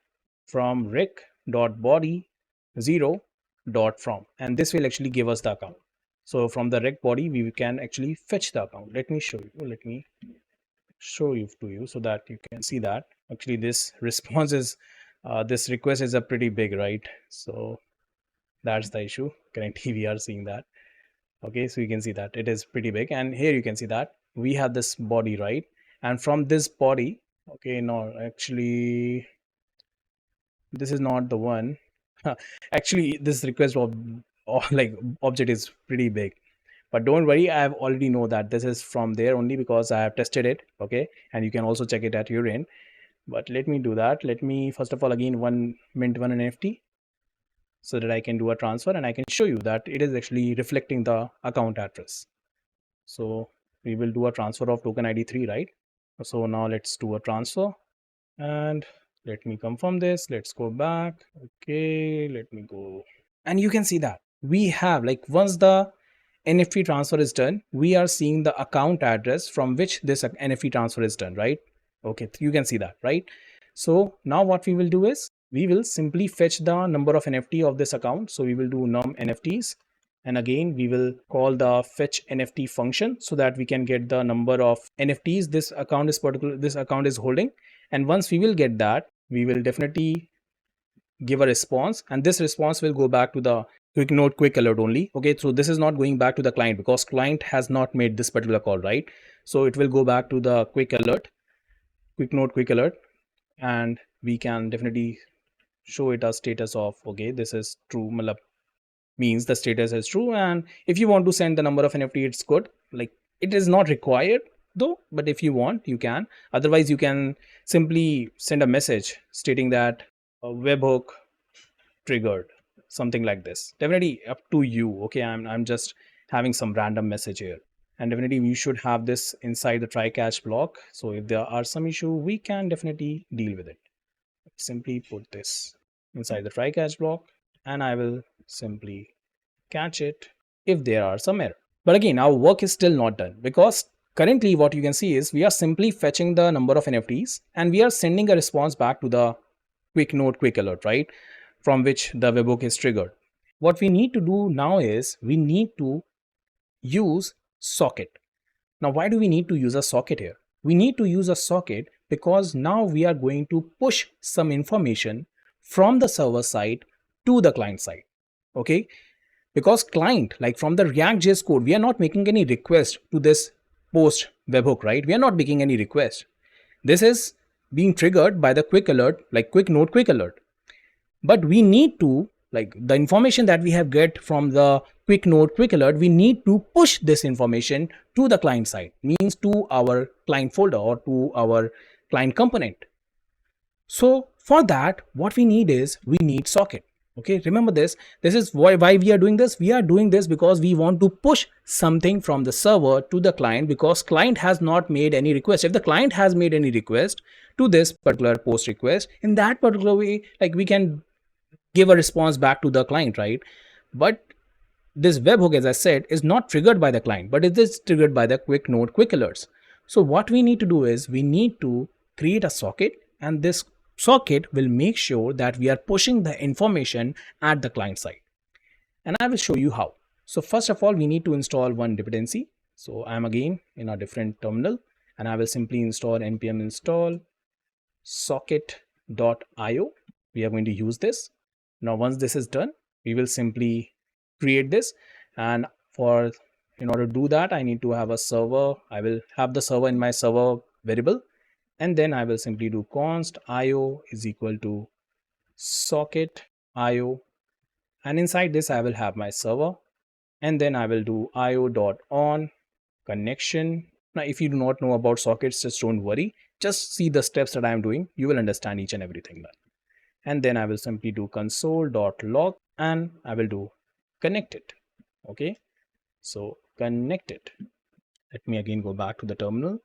from rec.body0.from, and this will actually give us the account. So from the rec body, we can actually fetch the account. Let me show you. Let me show you to you so that you can see that actually this response is this request is a pretty big, right? So that's the issue. Currently we are seeing that. Okay, so you can see that it is pretty big, and here you can see that we have this body, right? And from this body, okay, no, actually this is not the one. Actually this request like object is pretty big, but don't worry, I have already know that this is from there only because I have tested it. Okay, and you can also check it at your end. But let me do that. Let me first of all again mint one NFT so that I can do a transfer and I can show you that it is actually reflecting the account address. So we will do a transfer of token ID 3, right? So now let's do a transfer and let me confirm this. Let's go back. Okay, let me go. And you can see that we have, like, once the NFT transfer is done, we are seeing the account address from which this NFT transfer is done, right? Okay, you can see that, right? So now what we will do is we will simply fetch the number of NFT of this account. So we will do num NFTs, and again we will call the fetch NFT function so that we can get the number of NFTs this account is holding. And once we will get that, we will definitely give a response, and this response will go back to the QuickNode QuickAlert only. Okay, so this is not going back to the client because client has not made this particular call, right? So it will go back to the QuickNode QuickAlert, and we can definitely show it a status of, okay, this is true, means the status is true. And if you want to send the number of NFT, it's good. Like, it is not required though, but if you want, you can. Otherwise you can simply send a message stating that a webhook triggered, something like this. Definitely up to you. Okay, I'm just having some random message here, and definitely we should have this inside the try catch block. So if there are some issue, we can definitely deal with it. Simply put this inside the try catch block, and I will simply catch it if there are some error. But again, our work is still not done, because currently what you can see is we are simply fetching the number of NFTs and we are sending a response back to the QuickNode QuickAlert, right, from which the webhook is triggered. What we need to do now is we need to use socket. Now, why do we need to use a socket here? We need to use a socket because now we are going to push some information from the server side to the client side. Okay, because client, like from the React.js code, we are not making any request to this post webhook, right? We are not making any request. This is being triggered by the quick alert, like QuickNode QuickAlert. But we need to, like the information that we have get from the QuickNode QuickAlert, we need to push this information to the client side, means to our client folder or to our client component. So for that, what we need is we need socket. Okay, remember this. This is why we are doing this. We are doing this because we want to push something from the server to the client, because client has not made any request. If the client has made any request to this particular post request, in that particular way, like we can give a response back to the client, right? But this webhook, as I said, is not triggered by the client, but it is triggered by the QuickNode QuickAlerts. So what we need to do is we need to create a socket, and this socket will make sure that we are pushing the information at the client side. And I will show you how. So first of all, we need to install one dependency. So I'm again in a different terminal, and I will simply install npm install socket.io. We are going to use this. Now, once this is done, we will simply create this. And in order to do that, I need to have a server. I will have the server in my server variable. And then I will simply do const io is equal to socket io. And inside this, I will have my server. And then I will do io.on connection. Now, if you do not know about sockets, just don't worry. Just see the steps that I am doing. You will understand each and everything. And then I will simply do console.log and I will do connect it. Okay, so connect it. Let me again go back to the terminal.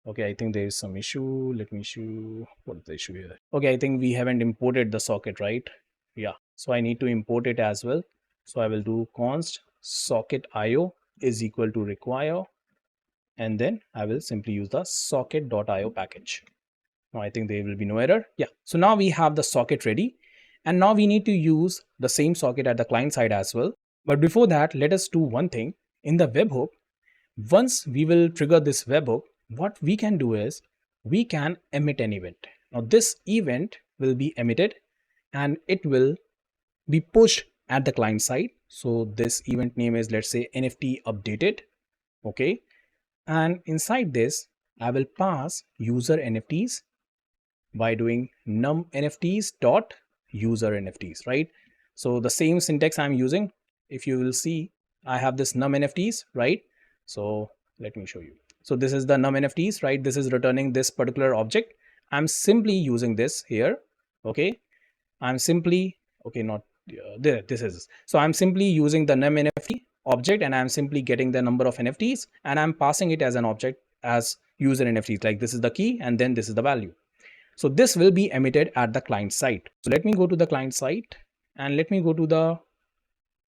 Okay, I think there is some issue. Let me show what is the issue here. Okay, I think we haven't imported the socket, right? Yeah, so I need to import it as well. So I will do const socket io is equal to require, and then I will simply use the socket.io package. Now I think there will be no error. Yeah, so now we have the socket ready, and now we need to use the same socket at the client side as well. But before that, let us do one thing. In the webhook, once we will trigger this webhook, what we can do is we can emit an event. Now this event will be emitted and it will be pushed at the client side. So this event name is, let's say, NFT updated. Okay, and inside this I will pass user NFTs by doing num NFTs dot user NFTs, right? So the same syntax I'm using. If you will see, I have this num NFTs, right? So let me show you. So this is the num NFTs, right? This is returning this particular object. I'm simply using this here. Okay, I'm simply, okay, not there, this is, so I'm simply using the num NFT object, and I'm simply getting the number of NFTs, and I'm passing it as an object as user NFTs. Like this is the key, and then this is the value. So this will be emitted at the client side. So let me go to the client side, and let me go to the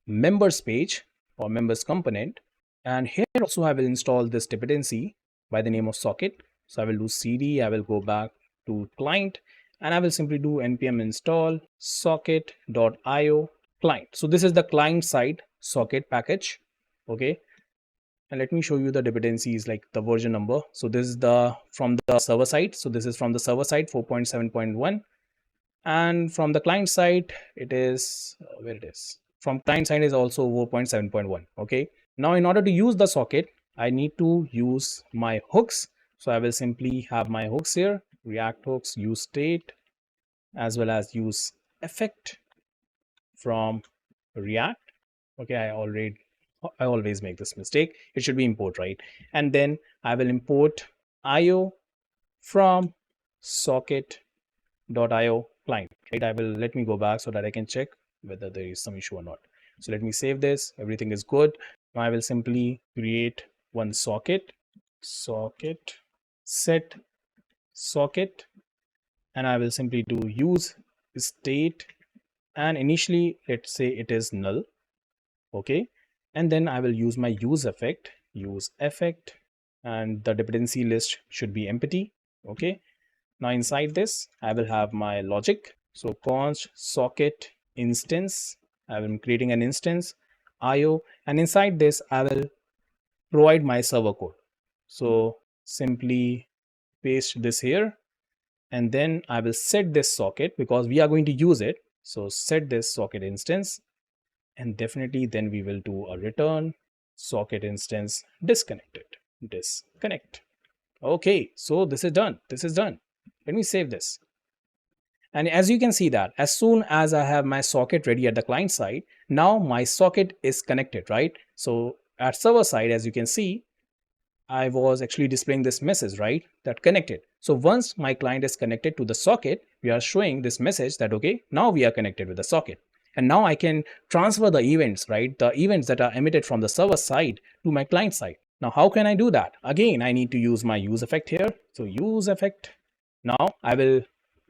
members page or members component. And here also I will install this dependency by the name of socket. So I will do cd, I will go back to client, and I will simply do npm install socket.io client. So this is the client side socket package. Okay, and let me show you the dependencies, like the version number. So this is the from the server side. So this is from the server side 4.7.1, and from the client side it is where it is from client side is also 4.7.1. okay, now in order to use the socket, I need to use my hooks. So I will simply have my hooks here, react hooks, use state, as well as use effect from react. Okay, I always make this mistake. It should be import, right? And then I will import io from socket.io client, right? I will, let me go back so that I can check whether there is some issue or not. So let me save this. Everything is good. Now I will simply create one socket, set socket, and I will simply do use state, and initially let's say it is null. Okay, and then I will use my use effect, and the dependency list should be empty. Okay, now inside this I will have my logic. So const socket instance, I am creating an instance IO, and inside this I will provide my server code. So simply paste this here, and then I will set this socket because we are going to use it. So set this socket instance, and definitely then we will do a return socket instance disconnected, disconnect. Okay, so this is done. Let me save this. And as you can see that as soon as I have my socket ready at the client side, now my socket is connected, right? So at server side, as you can see, I was actually displaying this message, right? That connected. So once my client is connected to the socket, we are showing this message that, okay, now we are connected with the socket. And now I can transfer the events, right? The events that are emitted from the server side to my client side. Now, how can I do that? Again, I need to use my use effect here. So use effect. Now I will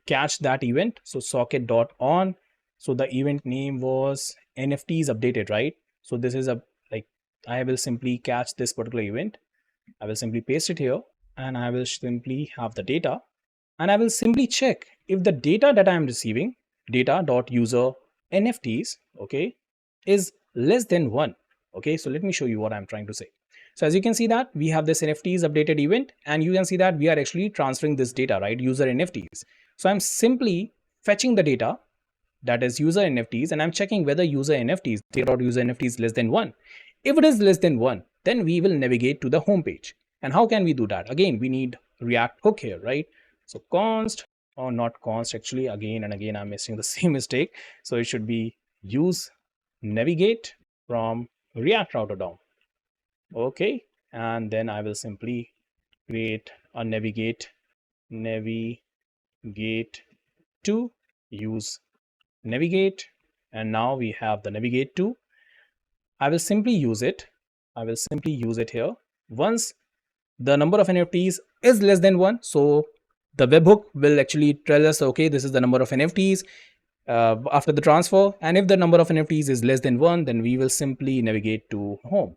catch that event. So socket.on. So the event name was NFTs updated, right? So this is I will simply catch this particular event. I will simply paste it here, and I will simply have the data, and I will simply check if the data that I am receiving, data.user NFTs, okay, is less than 1. Okay, so let me show you what I'm trying to say. So as you can see that we have this NFTs updated event, and you can see that we are actually transferring this data, right? User NFTs. So I'm simply fetching the data that is user NFTs, and I'm checking whether user NFTs, data.user NFTs less than 1. If it is less than 1, then we will navigate to the home page. And how can we do that? Again, we need React hook here, right? So const, or not const, actually, again and again, I'm missing the same mistake. So it should be use navigate from React router DOM. Okay, and then I will simply create a navigate to use navigate, and now we have the navigate to. I will simply use it here. Once the number of NFTs is less than 1, so the webhook will actually tell us, okay, this is the number of NFTs after the transfer, and if the number of NFTs is less than 1, then we will simply navigate to home,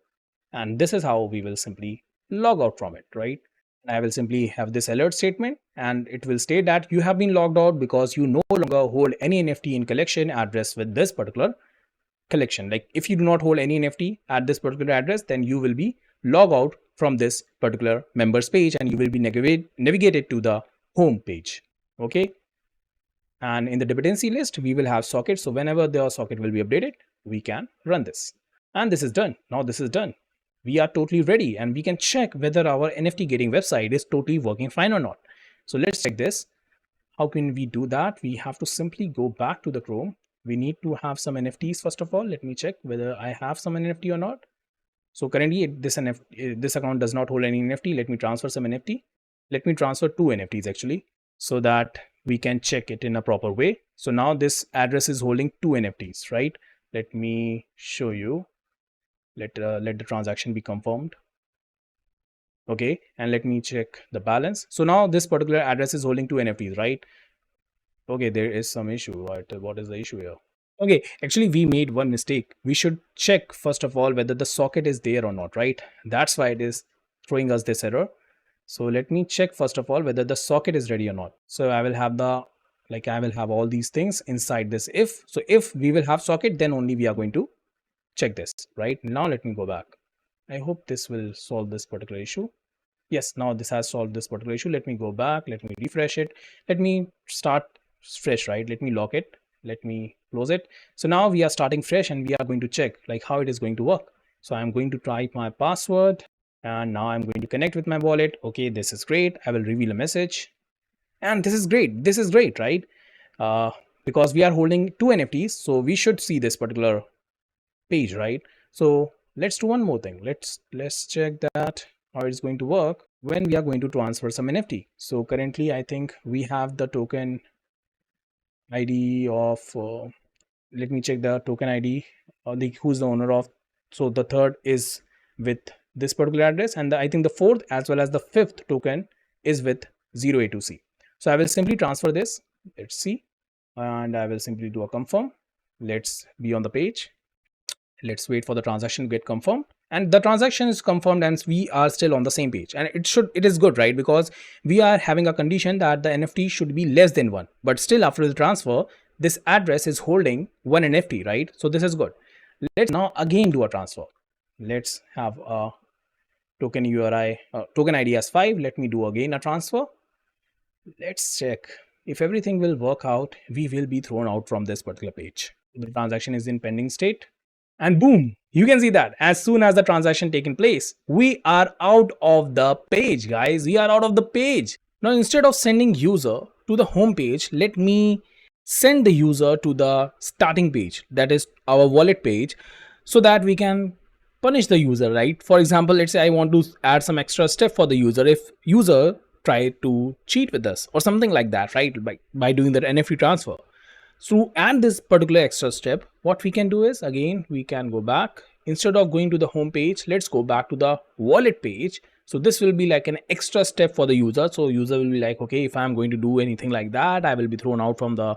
and this is how we will simply log out from it, right? I will simply have this alert statement, and it will state that you have been logged out because you no longer hold any NFT in collection address with this particular collection. Like if you do not hold any NFT at this particular address, then you will be logged out from this particular members page, and you will be navigated to the home page. Okay. And in the dependency list, we will have sockets. So whenever the socket will be updated, we can run this. And this is done. Now this is done. We are totally ready, and we can check whether our NFT gating website is totally working fine or not. So let's check this. How can we do that? We have to simply go back to the Chrome. We need to have some NFTs first of all. Let me check whether I have some NFT or not. So currently this account does not hold any NFT. Let me transfer some NFT. Let me transfer 2 NFTs actually, so that we can check it in a proper way. So now this address is holding 2 NFTs, right? Let me show you. Let the transaction be confirmed. Okay, and let me check the balance. So now this particular address is holding 2 NFTs, right? Okay, there is some issue. What is the issue here? Okay, actually we made one mistake. We should check first of all whether the socket is there or not, right? That's why it is throwing us this error. So let me check first of all whether the socket is ready or not. So I will have all these things inside this if. So if we will have socket, then only we are going to check this, right? Now let me go back. I hope this will solve this particular issue. Yes, now this has solved this particular issue. Let me go back. Let me refresh it. Let me start fresh, right? Let me lock it. Let me close it. So now we are starting fresh, and we are going to check like how it is going to work. So I'm going to type my password, and now I'm going to connect with my wallet. Okay, this is great. I will reveal a message, and this is great. This is great, right? Because we are holding 2 NFTs, so we should see this particular page, right? So let's do one more thing. Let's check that how it's going to work when we are going to transfer some NFT. So currently I think we have the token ID of let me check the token ID, who's the owner of. So the third is with this particular address, and I think the fourth as well as the fifth token is with 0A2C. So I will simply transfer this. Let's see, and I will simply do a confirm. Let's be on the page. Let's wait for the transaction to get confirmed, and the transaction is confirmed and we are still on the same page, and it is good, right? Because we are having a condition that the NFT should be less than 1, but still after the transfer this address is holding 1 NFT, right? So this is good. Let's now again do a transfer. Let's have a token URI token ID as 5. Let me do again a transfer. Let's check if everything will work out. We will be thrown out from this particular page. The transaction is in pending state, and boom, you can see that as soon as the transaction taken place, we are out of the page, guys. We are out of the page. Now, instead of sending user to the home page, let me send the user to the starting page, that is our wallet page, so that we can punish the user, right? For example, let's say I want to add some extra step for the user if user try to cheat with us or something like that, right? By doing that NFT transfer. So add this particular extra step, what we can do is, again, we can go back. Instead of going to the home page, let's go back to the wallet page. So this will be like an extra step for the user. So user will be like, okay, if I'm going to do anything like that, I will be thrown out from the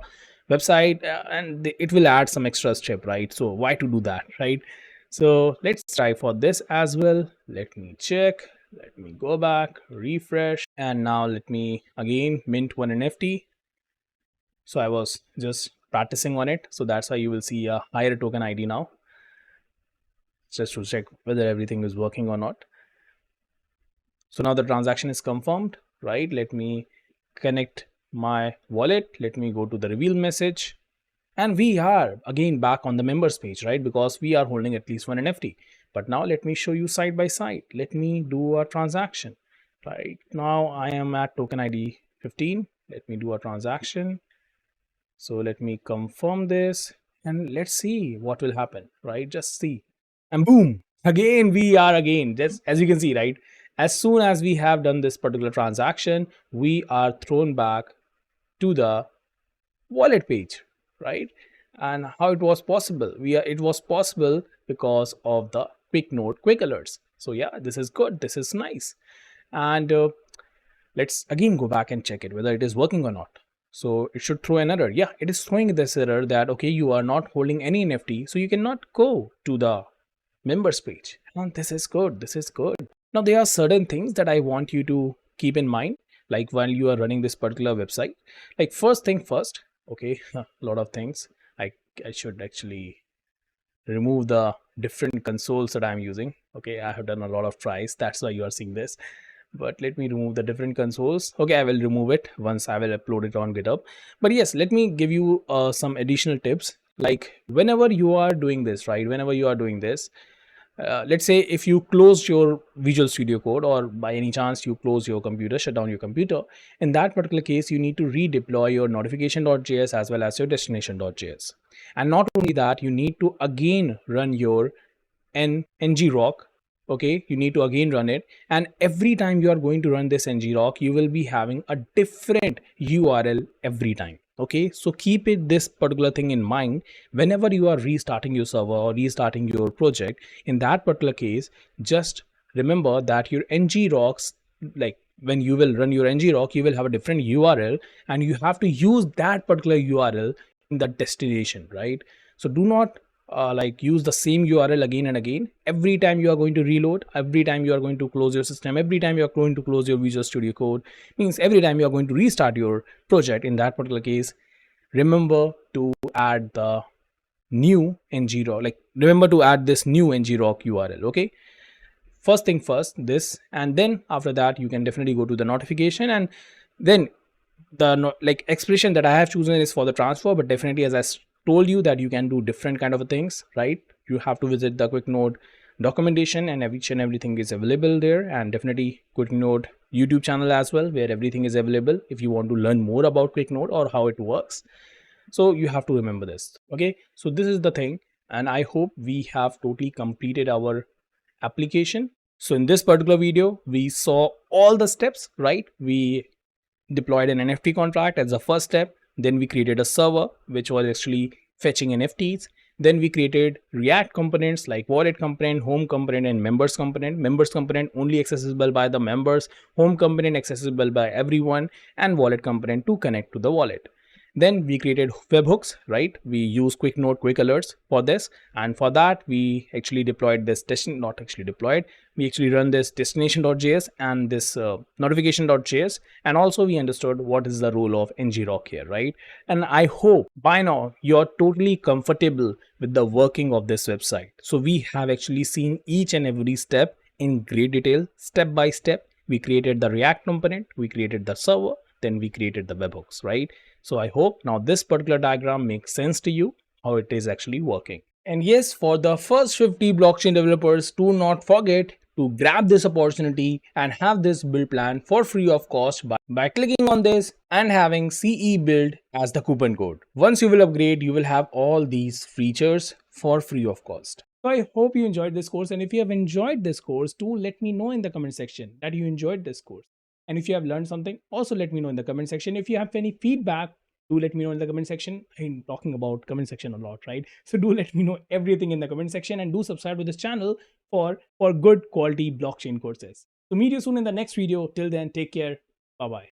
website, and it will add some extra step, right? So why to do that, right? So let's try for this as well. Let me check. Let me go back, refresh, and now let me again mint one NFT. So I was just practicing on it, so that's why you will see a higher token ID now, just to check whether everything is working or not. So now the transaction is confirmed, right? Let me connect my wallet. Let me go to the reveal message, and we are again back on the members page, right? Because we are holding at least 1 NFT. But now let me show you side by side. Let me do a transaction. Right now I am at token ID 15. Let me do a transaction. So let me confirm this, and let's see what will happen, right? Just see, and boom, again we are again, just as you can see, right? As soon as we have done this particular transaction, we are thrown back to the wallet page, right? And how it was possible? It was possible because of the QuickNode QuickAlerts. So yeah, this is good, this is nice. And let's again go back and check it whether it is working or not. So it should throw an error. Yeah, it is throwing this error that, okay, you are not holding any NFT, so you cannot go to the members page. And this is good, this is good. Now there are certain things that I want you to keep in mind, like while you are running this particular website. Like first thing first, okay, a lot of things. I should actually remove the different consoles that I'm using. Okay, I have done a lot of tries, that's why you are seeing this. But let me remove the different consoles. Okay, I will remove it once I will upload it on GitHub. But yes, let me give you some additional tips. Like whenever you are doing this, right? Whenever you are doing this, let's say if you closed your Visual Studio Code, or by any chance you close your computer, shut down your computer, in that particular case, you need to redeploy your notification.js as well as your destination.js. And not only that, you need to again run your ngrok. Okay, you need to again run it, and every time you are going to run this ngrok, you will be having a different URL every time. Okay, so keep this particular thing in mind whenever you are restarting your server or restarting your project. In that particular case, just remember that your ngroks, like when you will run your ngrok, you will have a different URL, and you have to use that particular URL in the destination, right? So do not like use the same URL again and again. Every time you are going to reload, every time you are going to close your system, every time you are going to close your Visual Studio Code, means every time you are going to restart your project, in that particular case, remember to add the new ngrok, like remember to add this new ngrok URL. Okay, first thing first, this, and then after that you can definitely go to the notification, and then the like expression that I have chosen is for the transfer, but definitely, as I told you, that you can do different kind of things, right? You have to visit the QuickNode documentation, and each and everything is available there, and definitely QuickNode YouTube channel as well, where everything is available if you want to learn more about QuickNode or how it works. So you have to remember this. Okay, so this is the thing, and I hope we have totally completed our application. So in this particular video, we saw all the steps, right? We deployed an NFT contract as the first step. Then we created a server which was actually fetching NFTs. Then we created React components like wallet component, home component, and members component. Members component only accessible by the members, home component accessible by everyone, and wallet component to connect to the wallet. Then we created webhooks, right? We use QuickNode QuickAlerts for this, and for that we actually deployed this not actually deployed, we actually run this destination.js and this notification.js, and also we understood what is the role of ngrok here, right? And I hope by now you're totally comfortable with the working of this website. So we have actually seen each and every step in great detail, step by step. We created the React component, we created the server, then we created the webhooks, right? So I hope now this particular diagram makes sense to you, how it is actually working. And yes, for the first 50 blockchain developers, do not forget to grab this opportunity and have this build plan for free of cost by clicking on this and having CE build as the coupon code. Once you will upgrade, you will have all these features for free of cost. So I hope you enjoyed this course, and if you have enjoyed this course, do let me know in the comment section that you enjoyed this course. And if you have learned something, also let me know in the comment section. If you have any feedback, do let me know in the comment section. I'm talking about comment section a lot, right? So do let me know everything in the comment section, and do subscribe to this channel for good quality blockchain courses. So meet you soon in the next video. Till then, take care. Bye-bye.